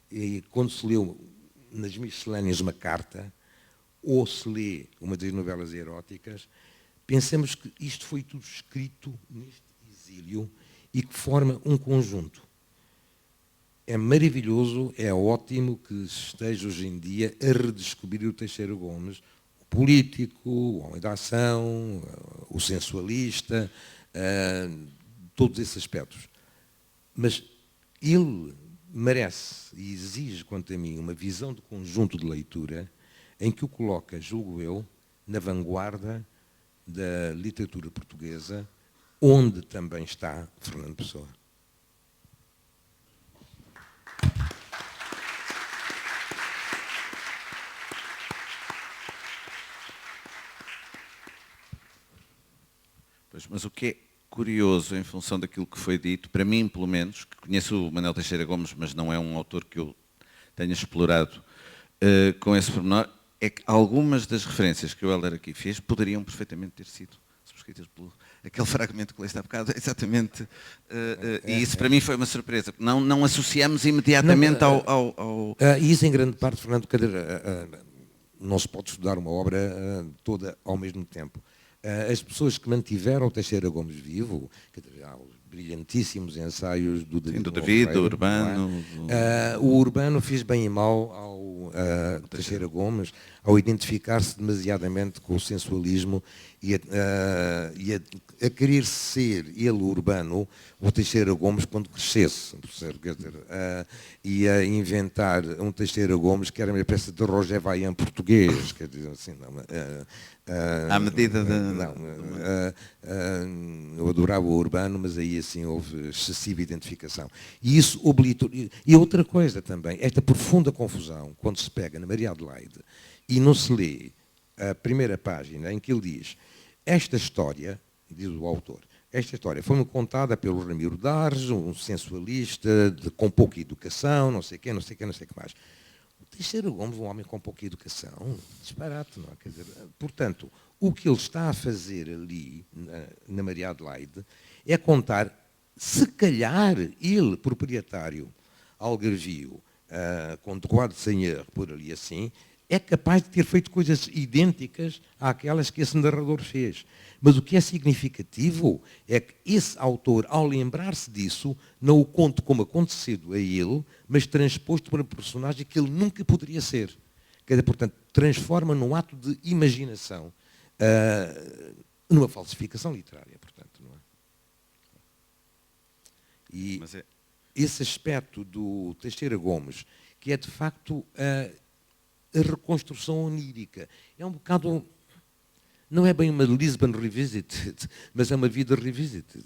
E quando se leu nas miscelâneas uma carta, ou se lê uma das novelas eróticas, pensemos que isto foi tudo escrito neste exílio e que forma um conjunto. É maravilhoso, é ótimo que esteja hoje em dia a redescobrir o Teixeira Gomes, o político, o homem da ação, o sensualista, todos esses aspectos. Mas ele merece e exige, quanto a mim, uma visão de conjunto de leitura em que o coloca, julgo eu, na vanguarda da literatura portuguesa, onde também está Fernando Pessoa. Pois, mas o que é curioso em função daquilo que foi dito, para mim pelo menos, que conheço o Manuel Teixeira Gomes, mas não é um autor que eu tenha explorado com esse pormenor, é que algumas das referências que o Hélder aqui fez poderiam perfeitamente ter sido subscritas pelo aquele fragmento que leste há bocado, exatamente. E isso para mim foi uma surpresa. Não associamos imediatamente ao... E isso em grande parte, Fernando, não se pode estudar uma obra toda ao mesmo tempo. As pessoas que mantiveram o Teixeira Gomes vivo, há os brilhantíssimos ensaios do David, do Urbano. O Urbano fez bem e mal ao Teixeira Gomes, ao identificar-se demasiadamente com o sensualismo e a querer ser ele, o Urbano, o Teixeira Gomes quando crescesse. Quer dizer, e a inventar um Teixeira Gomes que era uma espécie de Roger Vaillant português, quer dizer assim, à medida de... eu adorava o Urbano, mas aí assim houve excessiva identificação. E isso oblitou... E outra coisa também, esta profunda confusão, quando se pega na Maria Adelaide e não se lê a primeira página em que ele diz: esta história, diz o autor, esta história foi-me contada pelo Ramiro Dares, um sensualista com pouca educação, não sei o que mais. O Teixeira Gomes, um homem com pouca educação, disparate, não é? Quer dizer, portanto, o que ele está a fazer ali, na Maria Adelaide, é contar, se calhar, ele, proprietário, algarvio, com droit de seigneur, por ali assim, é capaz de ter feito coisas idênticas àquelas que esse narrador fez. Mas o que é significativo é que esse autor, ao lembrar-se disso, não o conta como acontecido a ele, mas transposto para um personagem que ele nunca poderia ser. Quer dizer, portanto, transforma num ato de imaginação, numa falsificação literária, portanto, não é? E esse aspecto do Teixeira Gomes, que é de facto a reconstrução onírica, é um bocado... Não é bem uma Lisbon Revisited, mas é uma vida revisited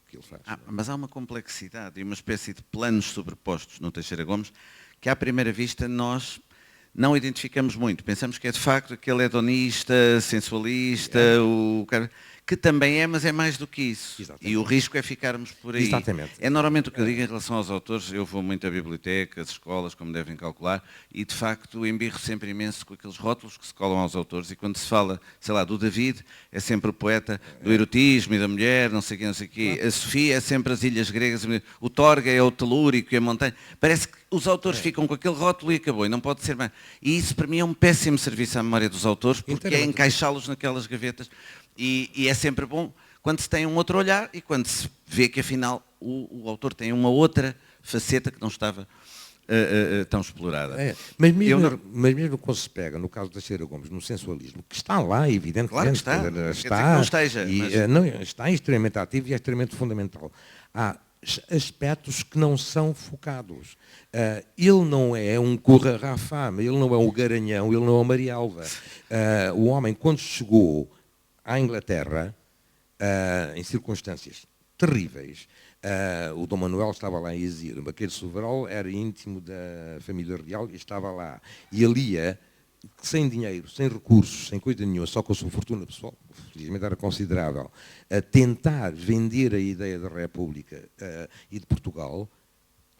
que ele faz. Mas há uma complexidade e uma espécie de planos sobrepostos no Teixeira Gomes que, à primeira vista, nós não identificamos muito. Pensamos que é, de facto, aquele hedonista, sensualista, o cara... que também é, mas é mais do que isso. Exatamente. E o risco é ficarmos por aí. Exatamente. É normalmente o que eu digo em relação aos autores. Eu vou muito a bibliotecas, escolas, como devem calcular, e de facto embirro sempre imenso com aqueles rótulos que se colam aos autores, e quando se fala, sei lá, do David, é sempre o poeta do erotismo e da mulher, não sei o quê. A Sofia é sempre as ilhas gregas, o Torga é o telúrico e a montanha. Parece que os autores ficam com aquele rótulo e acabou, e não pode ser mais. E isso para mim é um péssimo serviço à memória dos autores, porque é encaixá-los naquelas gavetas. E é sempre bom quando se tem um outro olhar e quando se vê que afinal o autor tem uma outra faceta que não estava tão explorada. Mas mesmo quando se pega, no caso da Teixeira Gomes, no sensualismo, que está lá, evidentemente. Claro que está. Está, não esteja. Está extremamente ativo e é extremamente fundamental. Há aspectos que não são focados. Ele não é um Corra-Rafame, ele não é um Garanhão, ele não é um Marialva. O homem, quando chegou à Inglaterra, em circunstâncias terríveis, o Dom Manuel estava lá em exílio, o Marquês de Sovaral era íntimo da família real e estava lá. E ele ia, sem dinheiro, sem recursos, sem coisa nenhuma, só com a sua fortuna pessoal, felizmente era considerável, a tentar vender a ideia da República e de Portugal.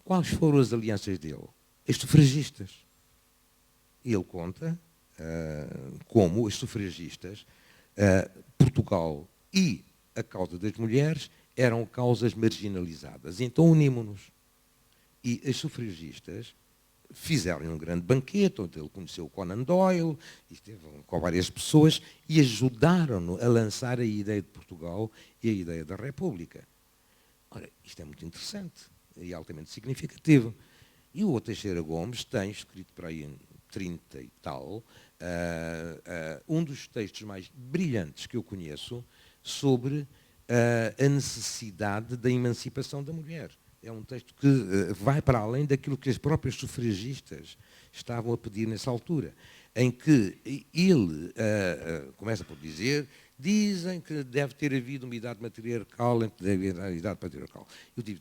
Quais foram as alianças dele? As sufragistas. E ele conta como as sufragistas, Portugal e a causa das mulheres eram causas marginalizadas. Então unimos-nos. E as sufragistas fizeram um grande banquete, onde ele conheceu o Conan Doyle, e esteve com várias pessoas, e ajudaram-no a lançar a ideia de Portugal e a ideia da República. Ora, isto é muito interessante e altamente significativo. E o Teixeira Gomes tem, escrito para aí em 30 e tal, um dos textos mais brilhantes que eu conheço sobre a necessidade da emancipação da mulher. É um texto que vai para além daquilo que as próprias sufragistas estavam a pedir nessa altura, em que ele começa por dizer: dizem que deve ter havido uma idade matriarcal, em que deve haver a idade patriarcal. Eu digo,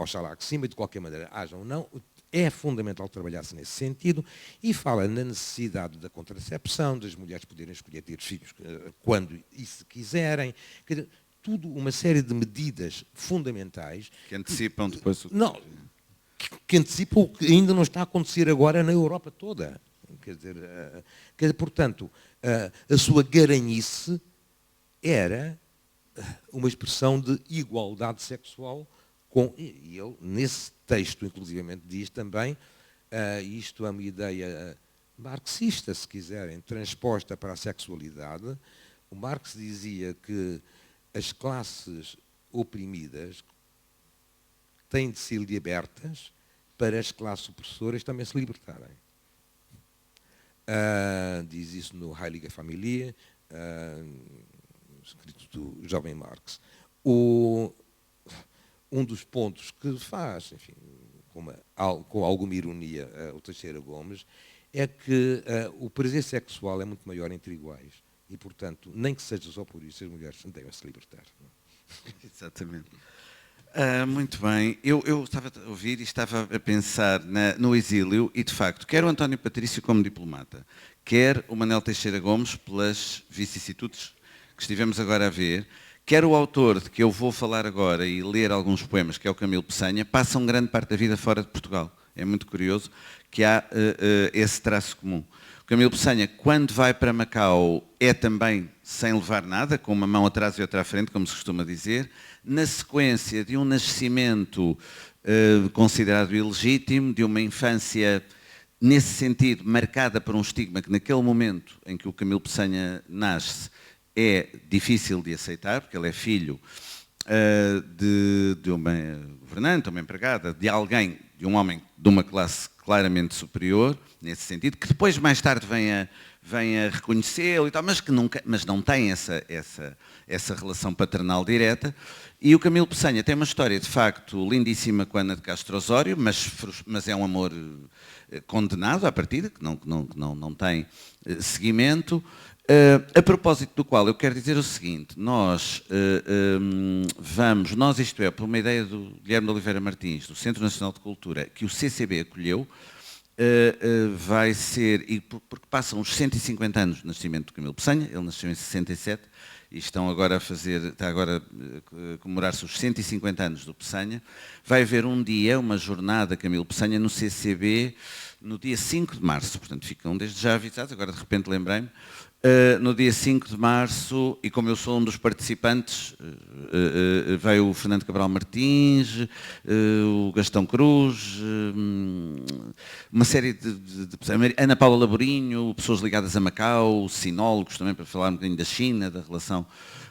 oxalá que sim, mas de qualquer maneira, haja ou não, é fundamental trabalhar-se nesse sentido, e fala na necessidade da contracepção, das mulheres poderem escolher ter filhos quando e se quiserem, quer dizer, tudo uma série de medidas fundamentais que antecipam depois o... Não, que antecipam o que ainda não está a acontecer agora na Europa toda. Quer dizer, portanto, a sua garanhice era uma expressão de igualdade sexual, e ele, nesse texto, inclusivamente, diz também, isto é uma ideia marxista, se quiserem, transposta para a sexualidade. O Marx dizia que as classes oprimidas têm de ser libertas para as classes opressoras também se libertarem. Diz isso no Heilige Familie, escrito do jovem Marx. Um dos pontos que faz, enfim, com alguma ironia, o Teixeira Gomes, é que o prazer sexual é muito maior entre iguais. E, portanto, nem que seja só por isso, as mulheres devem se libertar. Exatamente. Muito bem. Eu estava a ouvir e estava a pensar no exílio e, de facto, quer o António Patrício como diplomata, quer o Manuel Teixeira Gomes, pelas vicissitudes que estivemos agora a ver, quer o autor de que eu vou falar agora e ler alguns poemas, que é o Camilo Peçanha, passam grande parte da vida fora de Portugal. É muito curioso que há esse traço comum. O Camilo Peçanha, quando vai para Macau, é também sem levar nada, com uma mão atrás e outra à frente, como se costuma dizer, na sequência de um nascimento considerado ilegítimo, de uma infância, nesse sentido, marcada por um estigma que naquele momento em que o Camilo Peçanha nasce é difícil de aceitar, porque ele é filho de uma governante, uma empregada, de alguém, de um homem de uma classe claramente superior, nesse sentido, que depois mais tarde vem a reconhecê-lo e tal, mas não tem essa relação paternal direta. E o Camilo Peçanha tem uma história, de facto, lindíssima com a Ana de Castro Osório, mas é um amor condenado à partida, que não tem seguimento. A propósito do qual eu quero dizer o seguinte, isto é, por uma ideia do Guilherme de Oliveira Martins, do Centro Nacional de Cultura, que o CCB acolheu, vai ser, e porque passam os 150 anos do nascimento do Camilo Peçanha, ele nasceu em 67, e está agora a comemorar-se os 150 anos do Peçanha, vai haver um dia, uma jornada Camilo Peçanha no CCB, no dia 5 de março, portanto ficam desde já avisados, agora de repente lembrei-me, no dia 5 de março, e como eu sou um dos participantes, veio o Fernando Cabral Martins, o Gastão Cruz, uma série de Ana Paula Laborinho, pessoas ligadas a Macau, sinólogos também, para falar um bocadinho da China, da relação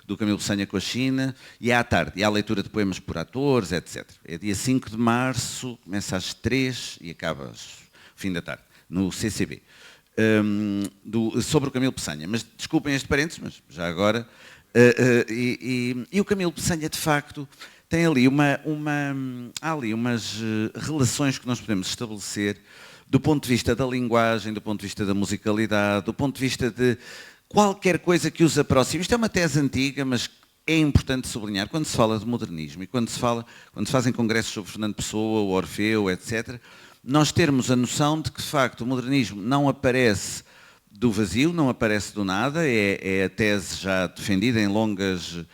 do Camilo Peçanha com a China, e à tarde, e há leitura de poemas por atores, etc. É dia 5 de março, começa às 3 e acaba ao fim da tarde, no CCB. Sobre o Camilo Peçanha, mas desculpem este parênteses, mas já agora, e o Camilo Peçanha, de facto, tem ali há ali umas relações que nós podemos estabelecer do ponto de vista da linguagem, do ponto de vista da musicalidade, do ponto de vista de qualquer coisa que os aproxime. Isto é uma tese antiga, mas é importante sublinhar, quando se fala de modernismo e quando se fazem congressos sobre Fernando Pessoa, o Orfeu, etc., nós termos a noção de que, de facto, o modernismo não aparece do vazio, não aparece do nada, é a tese já defendida em longos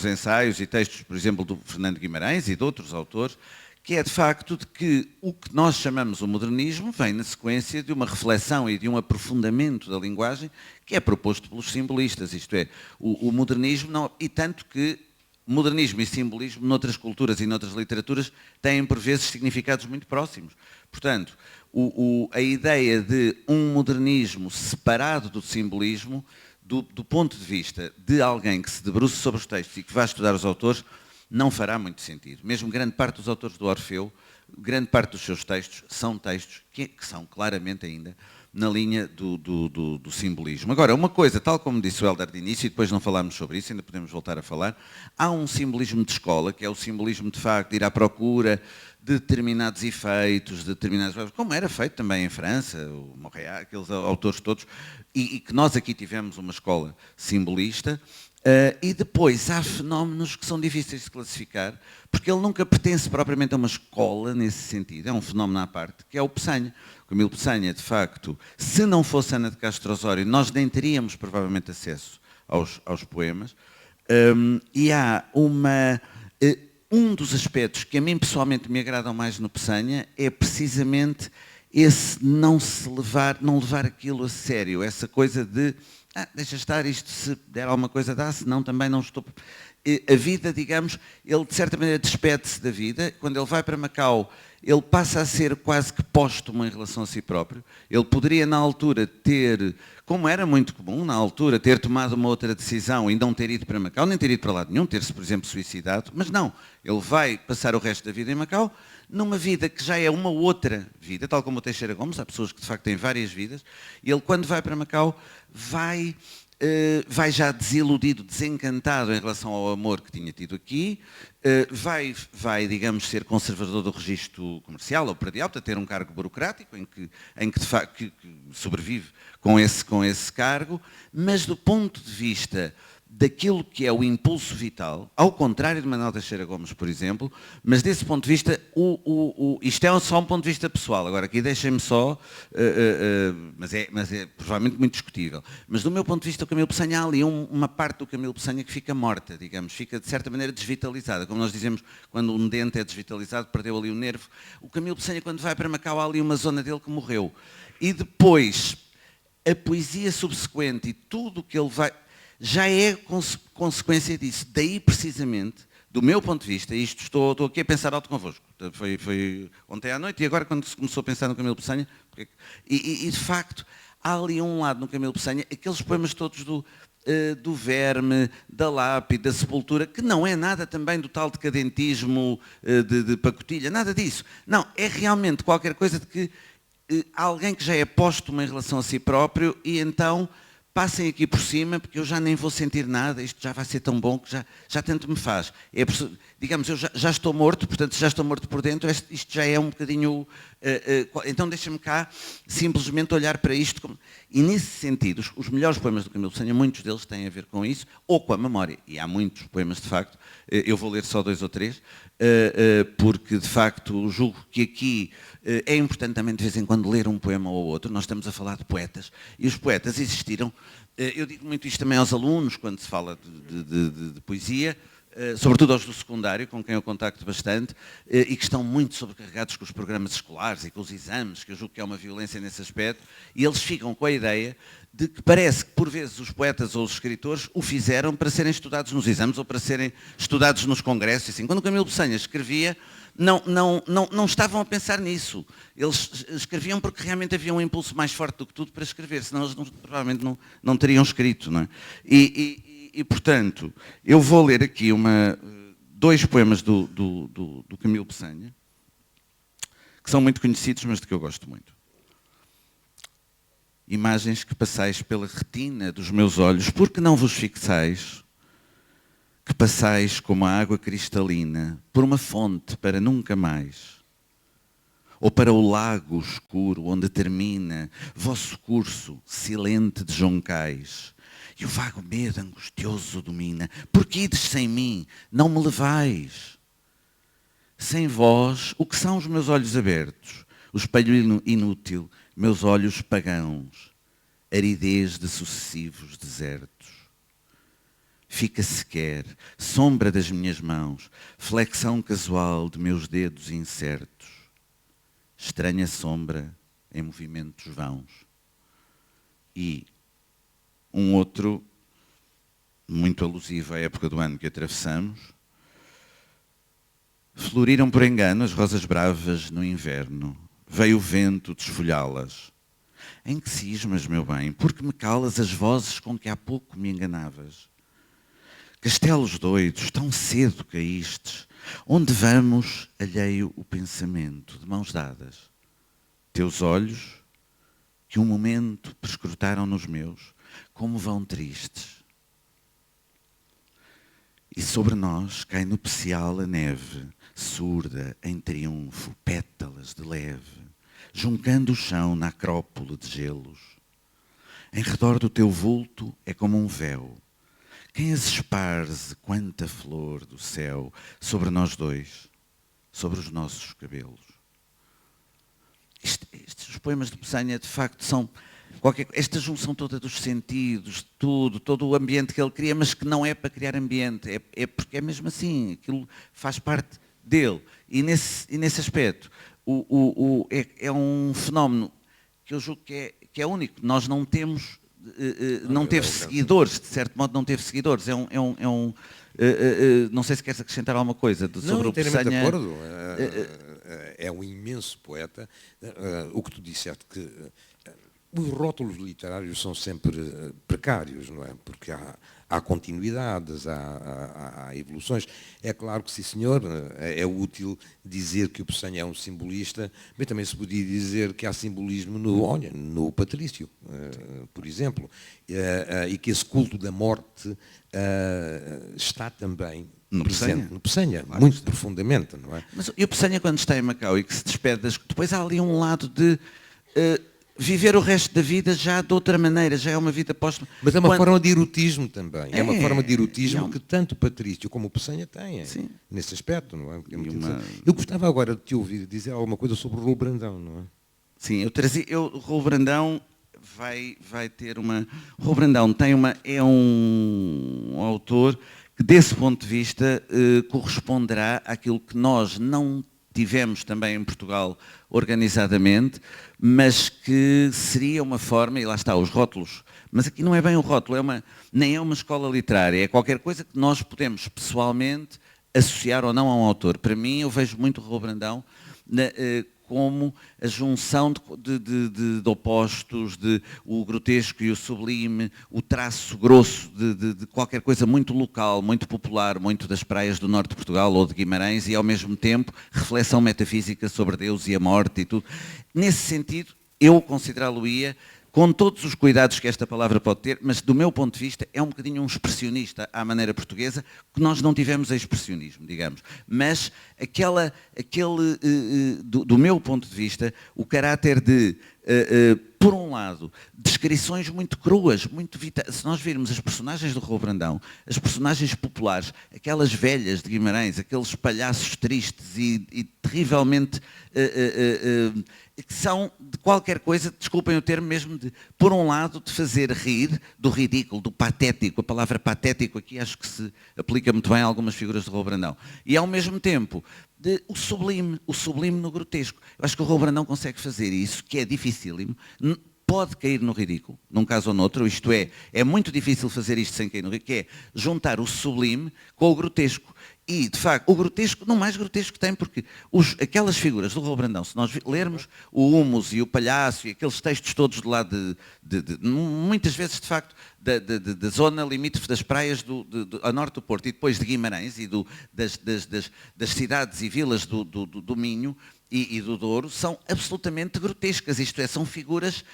ensaios e textos, por exemplo, do Fernando Guimarães e de outros autores, que é, de facto, de que o que nós chamamos o modernismo vem na sequência de uma reflexão e de um aprofundamento da linguagem que é proposto pelos simbolistas, isto é, o modernismo, e tanto que modernismo e simbolismo, noutras culturas e noutras literaturas, têm, por vezes, significados muito próximos. Portanto, a ideia de um modernismo separado do simbolismo, do ponto de vista de alguém que se debruça sobre os textos e que vai estudar os autores, não fará muito sentido. Mesmo grande parte dos autores do Orfeu, grande parte dos seus textos são textos que são claramente ainda na linha do simbolismo. Agora, uma coisa, tal como disse o Hélder de início, e depois não falámos sobre isso, ainda podemos voltar a falar, há um simbolismo de escola, que é o simbolismo de facto de ir à procura de determinados efeitos, como era feito também em França, o Montréal, aqueles autores todos, e que nós aqui tivemos uma escola simbolista. E depois há fenómenos que são difíceis de classificar, porque ele nunca pertence propriamente a uma escola nesse sentido, é um fenómeno à parte, que é o Peçanha. O Camilo Peçanha, de facto, se não fosse Ana de Castro Osório, nós nem teríamos provavelmente acesso aos poemas. E há um dos aspectos que a mim pessoalmente me agradam mais no Peçanha é precisamente esse não levar aquilo a sério, essa coisa de deixa estar, isto se der alguma coisa dá, se não também não estou... A vida, digamos, ele de certa maneira despede-se da vida. Quando ele vai para Macau, ele passa a ser quase que póstumo em relação a si próprio. Ele poderia na altura ter, como era muito comum na altura, ter tomado uma outra decisão e não ter ido para Macau, nem ter ido para lado nenhum, ter-se, por exemplo, suicidado, mas não, ele vai passar o resto da vida em Macau, numa vida que já é uma outra vida, tal como o Teixeira Gomes, há pessoas que de facto têm várias vidas, e ele quando vai para Macau vai já desiludido, desencantado em relação ao amor que tinha tido aqui, vai, digamos, ser conservador do registro comercial ou predial, para ter um cargo burocrático em que de facto que sobrevive com esse cargo, mas do ponto de vista daquilo que é o impulso vital, ao contrário de Manuel Teixeira Gomes, por exemplo, mas desse ponto de vista, isto é só um ponto de vista pessoal, agora aqui deixem-me só, mas é provavelmente muito discutível, mas do meu ponto de vista o Camilo Peçanha há ali uma parte do Camilo Peçanha que fica morta, digamos, fica de certa maneira desvitalizada, como nós dizemos, quando um dente é desvitalizado, perdeu ali o nervo, o Camilo Peçanha quando vai para Macau há ali uma zona dele que morreu, e depois a poesia subsequente e tudo o que ele vai... já é consequência disso. Daí, precisamente, do meu ponto de vista, isto estou aqui a pensar alto convosco, foi ontem à noite e agora quando se começou a pensar no Camilo Peçanha, e de facto, há ali um lado no Camilo Peçanha, aqueles poemas todos do verme, da lápide, da sepultura, que não é nada também do tal decadentismo de pacotilha, nada disso. Não, é realmente qualquer coisa de que há alguém que já é póstumo em relação a si próprio e então passem aqui por cima porque eu já nem vou sentir nada, isto já vai ser tão bom que já tanto me faz. Digamos, eu já estou morto, portanto já estou morto por dentro, isto já é um bocadinho... então deixa-me cá simplesmente olhar para isto. E nesse sentido, os melhores poemas do Camilo Peçanha, muitos deles têm a ver com isso, ou com a memória. E há muitos poemas, de facto, eu vou ler só 2 ou 3, porque de facto julgo que aqui é importante também de vez em quando ler um poema ou outro. Nós estamos a falar de poetas e os poetas existiram, eu digo muito isto também aos alunos quando se fala de poesia, sobretudo aos do secundário, com quem eu contacto bastante, e que estão muito sobrecarregados com os programas escolares e com os exames, que eu julgo que é uma violência nesse aspecto, e eles ficam com a ideia de que parece que por vezes os poetas ou os escritores o fizeram para serem estudados nos exames ou para serem estudados nos congressos. Assim. Quando o Camilo Peçanha escrevia, não estavam a pensar nisso. Eles escreviam porque realmente havia um impulso mais forte do que tudo para escrever, senão eles provavelmente não teriam escrito. Não é? E, portanto, eu vou ler aqui 2 poemas do Camilo Peçanha, que são muito conhecidos, mas de que eu gosto muito. Imagens que passais pela retina dos meus olhos, porque não vos fixais, que passais como a água cristalina, por uma fonte para nunca mais, ou para o lago escuro onde termina vosso curso silente de joncais, e o vago medo angustioso domina, porque ides sem mim, não me levais. Sem vós, o que são os meus olhos abertos, o espelho inútil, meus olhos pagãos, aridez de sucessivos desertos. Fica sequer, sombra das minhas mãos, flexão casual de meus dedos incertos, estranha sombra em movimentos vãos. E um outro, muito alusivo à época do ano que atravessamos, floriram por engano as rosas bravas no inverno, veio o vento desfolhá-las. Em que cismas, meu bem, porque me calas as vozes com que há pouco me enganavas? Castelos doidos, tão cedo caístes, onde vamos, alheio o pensamento, de mãos dadas. Teus olhos, que um momento perscrutaram nos meus, como vão tristes. E sobre nós cai nupcial a neve, surda em triunfo, pétalas de leve, juncando o chão na acrópole de gelos. Em redor do teu vulto é como um véu. Quem as esparze, quanta flor do céu, sobre nós dois, sobre os nossos cabelos. Estes poemas de Peçanha, de facto, são esta junção toda dos sentidos, todo o ambiente que ele cria, mas que não é para criar ambiente, é porque é mesmo assim, aquilo faz parte dele. E nesse aspecto, é um fenómeno que eu julgo que é único. Nós não temos não teve seguidores, de certo modo não teve seguidores. Não sei se queres acrescentar alguma coisa sobre o Peçanha. De acordo. É um imenso poeta. O que tu disseste, que os rótulos literários são sempre precários, não é? Porque há continuidades, há evoluções. É claro que, sim senhor, é útil dizer que o Peçanha é um simbolista, mas também se podia dizer que há simbolismo no Patrício, por exemplo, e que esse culto da morte está também no presente no Peçanha, claro, muito profundamente, não é? Mas e o Peçanha, quando está em Macau e que se despede depois há ali um lado de viver o resto da vida já de outra maneira, já é uma vida póstuma. Mas é uma forma de erotismo também. É uma forma de erotismo que tanto o Patrício como o Peçanha têm, nesse aspecto, não é? Eu gostava agora de te ouvir dizer alguma coisa sobre o Raul Brandão, não é? Sim, o Raul Brandão vai ter uma... O Raul Brandão é um autor que, desse ponto de vista, corresponderá àquilo que nós não tivemos também em Portugal organizadamente, mas que seria uma forma, e lá está, os rótulos, mas aqui não é bem um rótulo, nem é uma escola literária, é qualquer coisa que nós podemos pessoalmente associar ou não a um autor. Para mim, eu vejo muito o Raul Brandão como a junção de opostos, o grotesco e o sublime, o traço grosso de qualquer coisa muito local, muito popular, muito das praias do norte de Portugal ou de Guimarães, e ao mesmo tempo reflexão metafísica sobre Deus e a morte e tudo. Nesse sentido, eu considerá-lo-ia, com todos os cuidados que esta palavra pode ter, mas do meu ponto de vista é um bocadinho um expressionista à maneira portuguesa, que nós não tivemos a expressionismo, digamos. Mas do meu ponto de vista, o caráter de, por um lado, descrições muito cruas, muito vitais. Se nós virmos as personagens do Raul Brandão, as personagens populares, aquelas velhas de Guimarães, aqueles palhaços tristes e terrivelmente... que são de qualquer coisa, desculpem o termo mesmo, por um lado, de fazer rir do ridículo, do patético. A palavra patético aqui acho que se aplica muito bem a algumas figuras do Raul Brandão. E ao mesmo tempo, o sublime no grotesco. Eu acho que o Raul Brandão consegue fazer isso, que é dificílimo. Pode cair no ridículo, num caso ou noutro, isto é muito difícil fazer isto sem cair no ridículo, que é juntar o sublime com o grotesco. E, de facto, o grotesco, não mais grotesco tem, porque aquelas figuras do Raul Brandão, se nós lermos o Humus e o Palhaço e aqueles textos todos de lá muitas vezes, de facto, da zona limítrofe das praias a norte do Porto e depois de Guimarães e das cidades e vilas do Minho e do Douro, são absolutamente grotescas, isto é, são figuras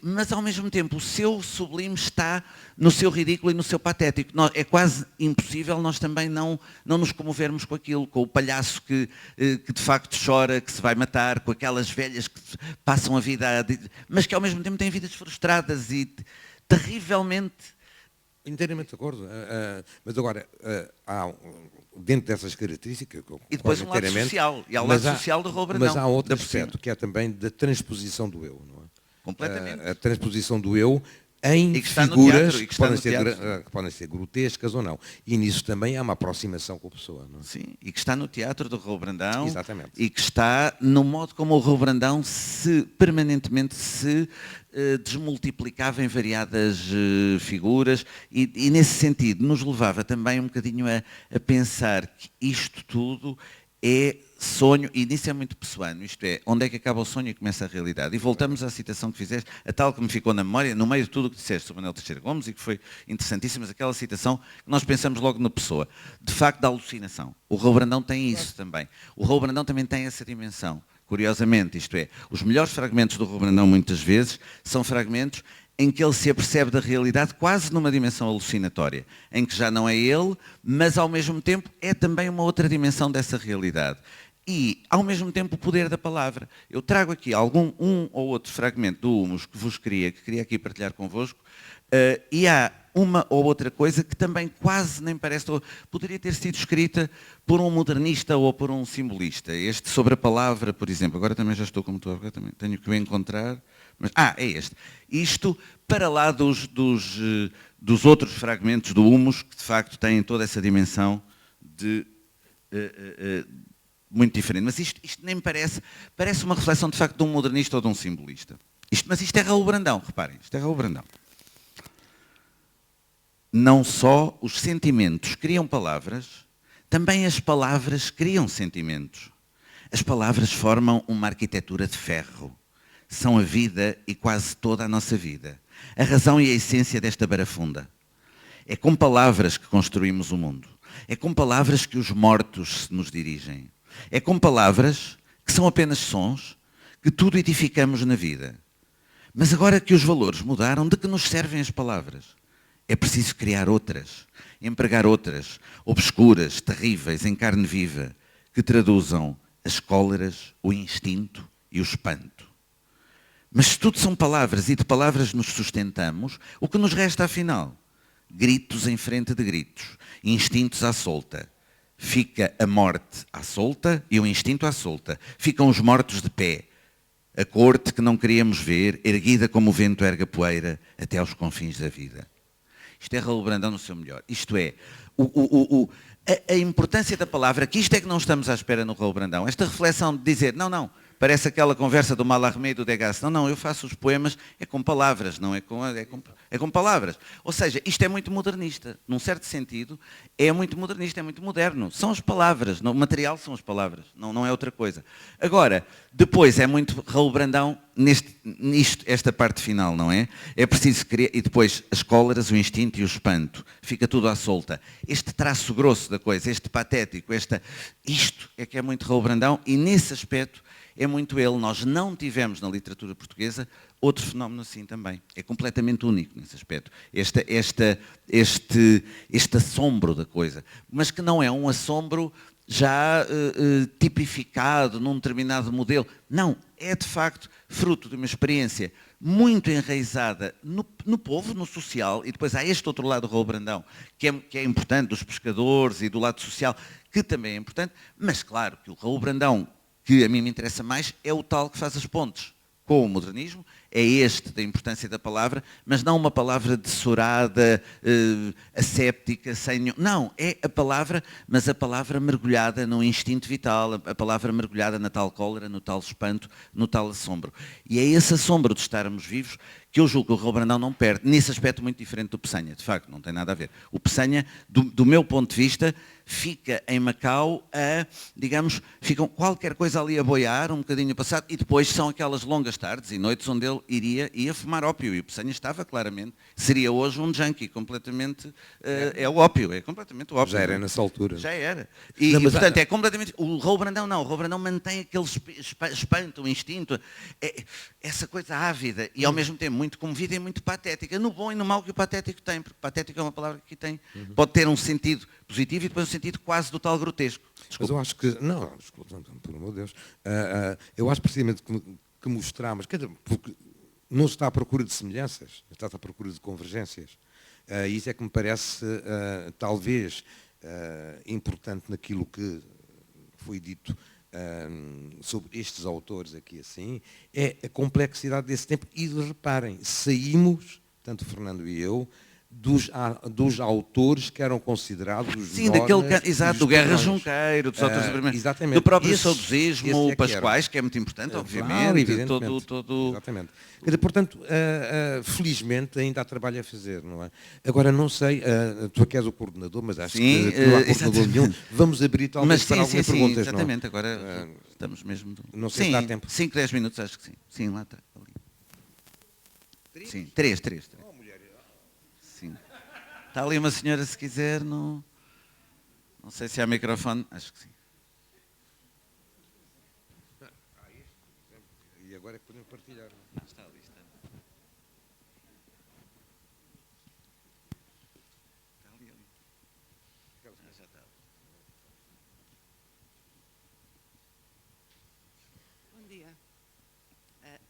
mas ao mesmo tempo o seu sublime está no seu ridículo e no seu patético. É quase impossível nós também não nos comovermos com aquilo, com o palhaço que de facto chora, que se vai matar, com aquelas velhas que passam a vida, mas que ao mesmo tempo têm vidas frustradas e terrivelmente... Inteiramente de acordo. Mas agora, há dentro dessas características... E depois um lado social, e há o lado social do Raul Brandão. Mas há outro aspecto, que é também da transposição do eu, não é? Completamente. A transposição do eu em figuras que podem ser grotescas ou não. E nisso também há uma aproximação com a pessoa. Não é? Sim, e que está no teatro do Raul Brandão. Exatamente. E que está no modo como o Raul Brandão permanentemente se desmultiplicava em variadas figuras e nesse sentido nos levava também um bocadinho a pensar que isto tudo é sonho, e nisso é muito pessoano, isto é, onde é que acaba o sonho e começa a realidade? E voltamos à citação que fizeste, a tal que me ficou na memória, no meio de tudo o que disseste sobre Manuel Teixeira Gomes e que foi interessantíssima, mas aquela citação que nós pensamos logo na pessoa, de facto da alucinação. O Raul Brandão tem isso também. O Raul Brandão também tem essa dimensão, curiosamente, isto é, os melhores fragmentos do Raul Brandão muitas vezes são fragmentos em que ele se apercebe da realidade quase numa dimensão alucinatória, em que já não é ele, mas ao mesmo tempo é também uma outra dimensão dessa realidade. E, ao mesmo tempo, o poder da palavra. Eu trago aqui um ou outro fragmento do Humus que queria aqui partilhar convosco, e há uma ou outra coisa que também quase nem parece, poderia ter sido escrita por um modernista ou por um simbolista. Este sobre a palavra, por exemplo, agora também já estou como estou, agora também tenho que o encontrar, mas, é este. Isto para lá dos outros fragmentos do Humus, que de facto têm toda essa dimensão de... muito diferente, mas isto nem parece uma reflexão de facto de um modernista ou de um simbolista. Mas isto é Raul Brandão, reparem, isto é Raul Brandão. não só os sentimentos criam palavras, também as palavras criam sentimentos. As palavras formam uma arquitetura de ferro. São a vida e quase toda a nossa vida. A razão e a essência desta barafunda. É com palavras que construímos o mundo. É com palavras que os mortos se nos dirigem. É com palavras, que são apenas sons, que tudo edificamos na vida. Mas agora que os valores mudaram, de que nos servem as palavras? É preciso criar outras, empregar outras, obscuras, terríveis, em carne viva, que traduzam as cóleras, o instinto e o espanto. Mas se tudo são palavras e de palavras nos sustentamos, o que nos resta afinal? Gritos em frente de gritos, instintos à solta. Fica a morte à solta e o instinto à solta. Ficam os mortos de pé. A corte que não queríamos ver, erguida como o vento ergue a poeira, até aos confins da vida. Isto é Raul Brandão no seu melhor. Isto é, a importância da palavra, que isto é que não estamos à espera no Raul Brandão. Esta reflexão de dizer, não, parece aquela conversa do Mallarmé e do Degas. Não, eu faço os poemas é com palavras, não é com palavras. Ou seja, isto é muito modernista. Num certo sentido, é muito modernista, é muito moderno. São as palavras, o material são as palavras, não é outra coisa. Agora, depois é muito Raul Brandão esta parte final, não é? É preciso criar, e depois as cóleras, o instinto e o espanto. Fica tudo à solta. Este traço grosso da coisa, este patético, isto é que é muito Raul Brandão e nesse aspecto é muito ele. Nós não tivemos na literatura portuguesa outro fenómeno assim também. É completamente único nesse aspecto. Este assombro da coisa. Mas que não é um assombro já tipificado num determinado modelo. Não, é de facto fruto de uma experiência muito enraizada no povo, no social, e depois há este outro lado do Raul Brandão, que é importante, dos pescadores e do lado social, que também é importante, mas claro que o Raul Brandão, que a mim me interessa mais, é o tal que faz as pontes com o modernismo, é este da importância da palavra, mas não uma palavra dessurada, asséptica, sem nenhum... Não, é a palavra, mas a palavra mergulhada no instinto vital, a palavra mergulhada na tal cólera, no tal espanto, no tal assombro. E é esse assombro de estarmos vivos que eu julgo que o Raul Brandão não perde, nesse aspecto muito diferente do Peçanha, de facto, não tem nada a ver. O Peçanha, do meu ponto de vista, fica em Macau digamos, ficam qualquer coisa ali a boiar, um bocadinho passado, e depois são aquelas longas tardes e noites onde ele ia fumar ópio, e o Peçanha estava claramente, seria hoje um junkie, completamente, é o ópio, é completamente o ópio. Já era nessa altura. Já era. E portanto, é completamente, o Raul Brandão não, o Raul Brandão mantém aquele espanto, o instinto, essa coisa ávida, e ao mesmo tempo muito comovida e muito patética, no bom e no mau que o patético tem, porque patético é uma palavra que tem, pode ter um sentido positivo e depois um sentido quase do tal grotesco. Desculpa. Mas eu acho que, não, por amor de Deus, eu acho precisamente que mostramos, porque não se está à procura de semelhanças, está à procura de convergências. Isso é que me parece, talvez, importante naquilo que foi dito sobre estes autores aqui assim, é a complexidade desse tempo. E reparem, saímos, tanto o Fernando e eu, dos autores que eram considerados os sim, daquele exato, do Guerra Junqueiro, dos autores do próprio saudosismo, o Pascoais, que é muito importante, obviamente. Exatamente. Portanto, felizmente ainda há trabalho a fazer, não é? Agora não sei, tu que és o coordenador, mas acho que não há coordenador nenhum. Vamos abrir talvez para algumas perguntas. Exatamente, agora estamos mesmo... Não sei se dá tempo. 5, 10 minutos, acho que sim. Sim, lá está. Sim, 3. Sim. Está ali uma senhora, se quiser, não sei se há microfone, acho que sim. E agora é que podemos partilhar. Está ali, está. Está ali. Já está. Bom dia.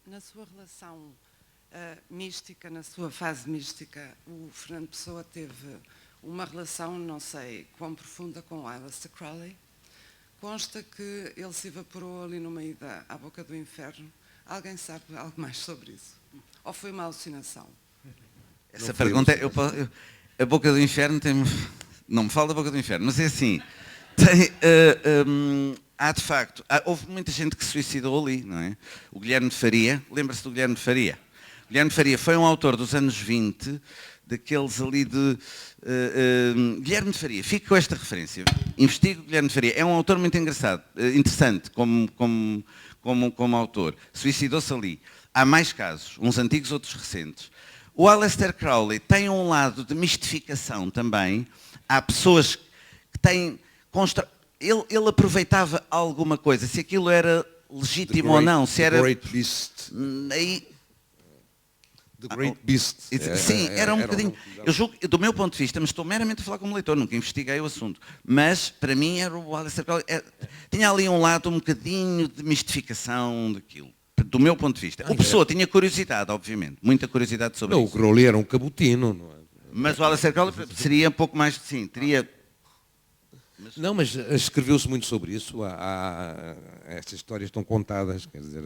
Na sua relação mística, na sua fase mística, o Fernando Pessoa teve uma relação, não sei quão profunda, com Aleister Crowley. Consta que ele se evaporou ali numa ida à boca do inferno. Alguém sabe algo mais sobre isso? Ou foi uma alucinação? Essa pergunta, a boca do inferno tem... Não me fala da boca do inferno, mas é assim, há de facto, houve muita gente que se suicidou ali, não é? O Guilherme de Faria, lembra-se do Guilherme de Faria? Guilherme de Faria foi um autor dos anos 20, daqueles ali de Guilherme de Faria. Fico com esta referência. Investigo Guilherme de Faria. É um autor muito engraçado, interessante como autor. Suicidou-se ali. Há mais casos, uns antigos, outros recentes. O Aleister Crowley tem um lado de mistificação também. Há pessoas que têm... Ele aproveitava alguma coisa, se aquilo era legítimo ou não, se era... The Great Beast. Aí, The Great Beast. Sim, era um bocadinho... Eu julgo, do meu ponto de vista, mas estou meramente a falar como leitor, nunca investiguei o assunto, mas para mim era o Aleister Crowley, tinha ali um lado um bocadinho de mistificação daquilo, do meu ponto de vista. O Pessoa tinha curiosidade, obviamente, muita curiosidade sobre isso. O Crowley era um cabotino, não é? Mas o Aleister Crowley seria um pouco mais, sim, teria... Não, mas escreveu-se muito sobre isso. Estas histórias estão contadas, quer dizer...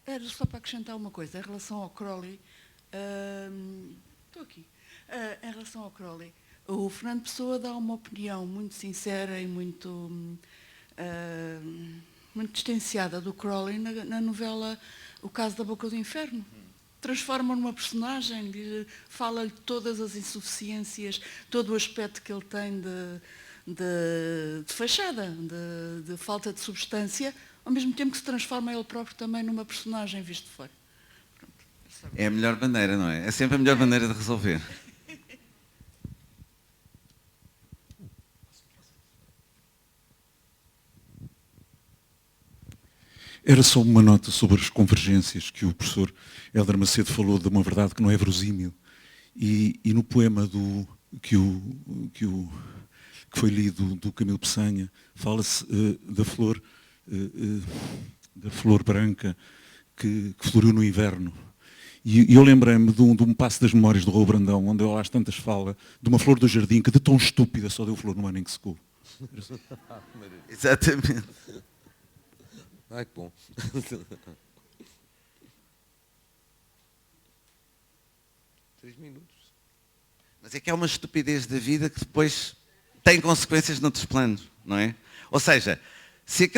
Era só para acrescentar uma coisa, em relação ao Crowley, estou aqui, em relação ao Crowley, o Fernando Pessoa dá uma opinião muito sincera e muito distanciada do Crowley na novela O Caso da Boca do Inferno. Transforma-o numa personagem, fala-lhe todas as insuficiências, todo o aspecto que ele tem de fachada, de falta de substância, ao mesmo tempo que se transforma ele próprio também numa personagem visto de fora. Pronto. É a melhor maneira, não é? É sempre a melhor maneira de resolver. Era só uma nota sobre as convergências que o professor Hélder Macedo falou de uma verdade que não é verosímil. E no poema que foi lido do Camilo Peçanha, fala-se da flor branca que floriu no inverno. E eu lembrei-me de um passo das memórias do Raul Brandão, onde ele às tantas fala de uma flor do jardim que de tão estúpida só deu flor no ano em que secou. Exatamente. Ai, que bom. 3 minutos. Mas é que é uma estupidez da vida que depois tem consequências noutros planos, não é? Ou seja, se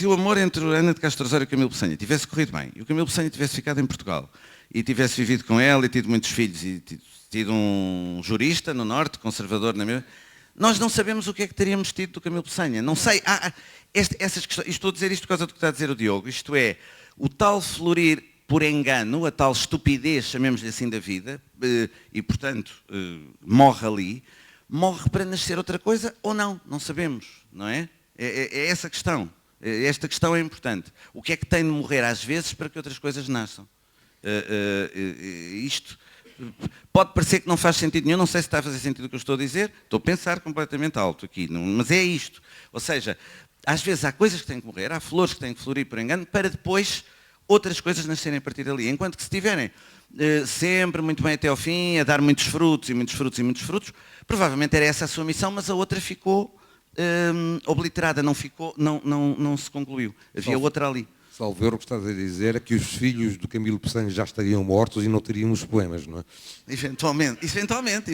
o amor entre Ana de Castro Osório e o Camilo Peçanha tivesse corrido bem, e o Camilo Peçanha tivesse ficado em Portugal, e tivesse vivido com ela, e tido muitos filhos, e tido um jurista no Norte, conservador na mesma, nós não sabemos o que é que teríamos tido do Camilo Peçanha. Não sei. Essas questões, estou a dizer isto por causa do que está a dizer o Diogo, isto é, o tal florir por engano, a tal estupidez, chamemos-lhe assim, da vida, e portanto morre ali, morre para nascer outra coisa ou não sabemos, não é? É essa a questão. Esta questão é importante. O que é que tem de morrer às vezes para que outras coisas nasçam? Isto pode parecer que não faz sentido nenhum, não sei se está a fazer sentido o que eu estou a dizer, estou a pensar completamente alto aqui, mas é isto. Ou seja, às vezes há coisas que têm que morrer, há flores que têm que florir por engano, para depois outras coisas nascerem a partir dali. Enquanto que se estiverem sempre muito bem até ao fim, a dar muitos frutos e muitos frutos e muitos frutos, provavelmente era essa a sua missão, mas a outra ficou obliterada, não se concluiu. Havia outra ali. Salvo erro, o que estás a dizer é que os filhos do Camilo Peçanha já estariam mortos e não teriam os poemas, não é? Eventualmente, exatamente.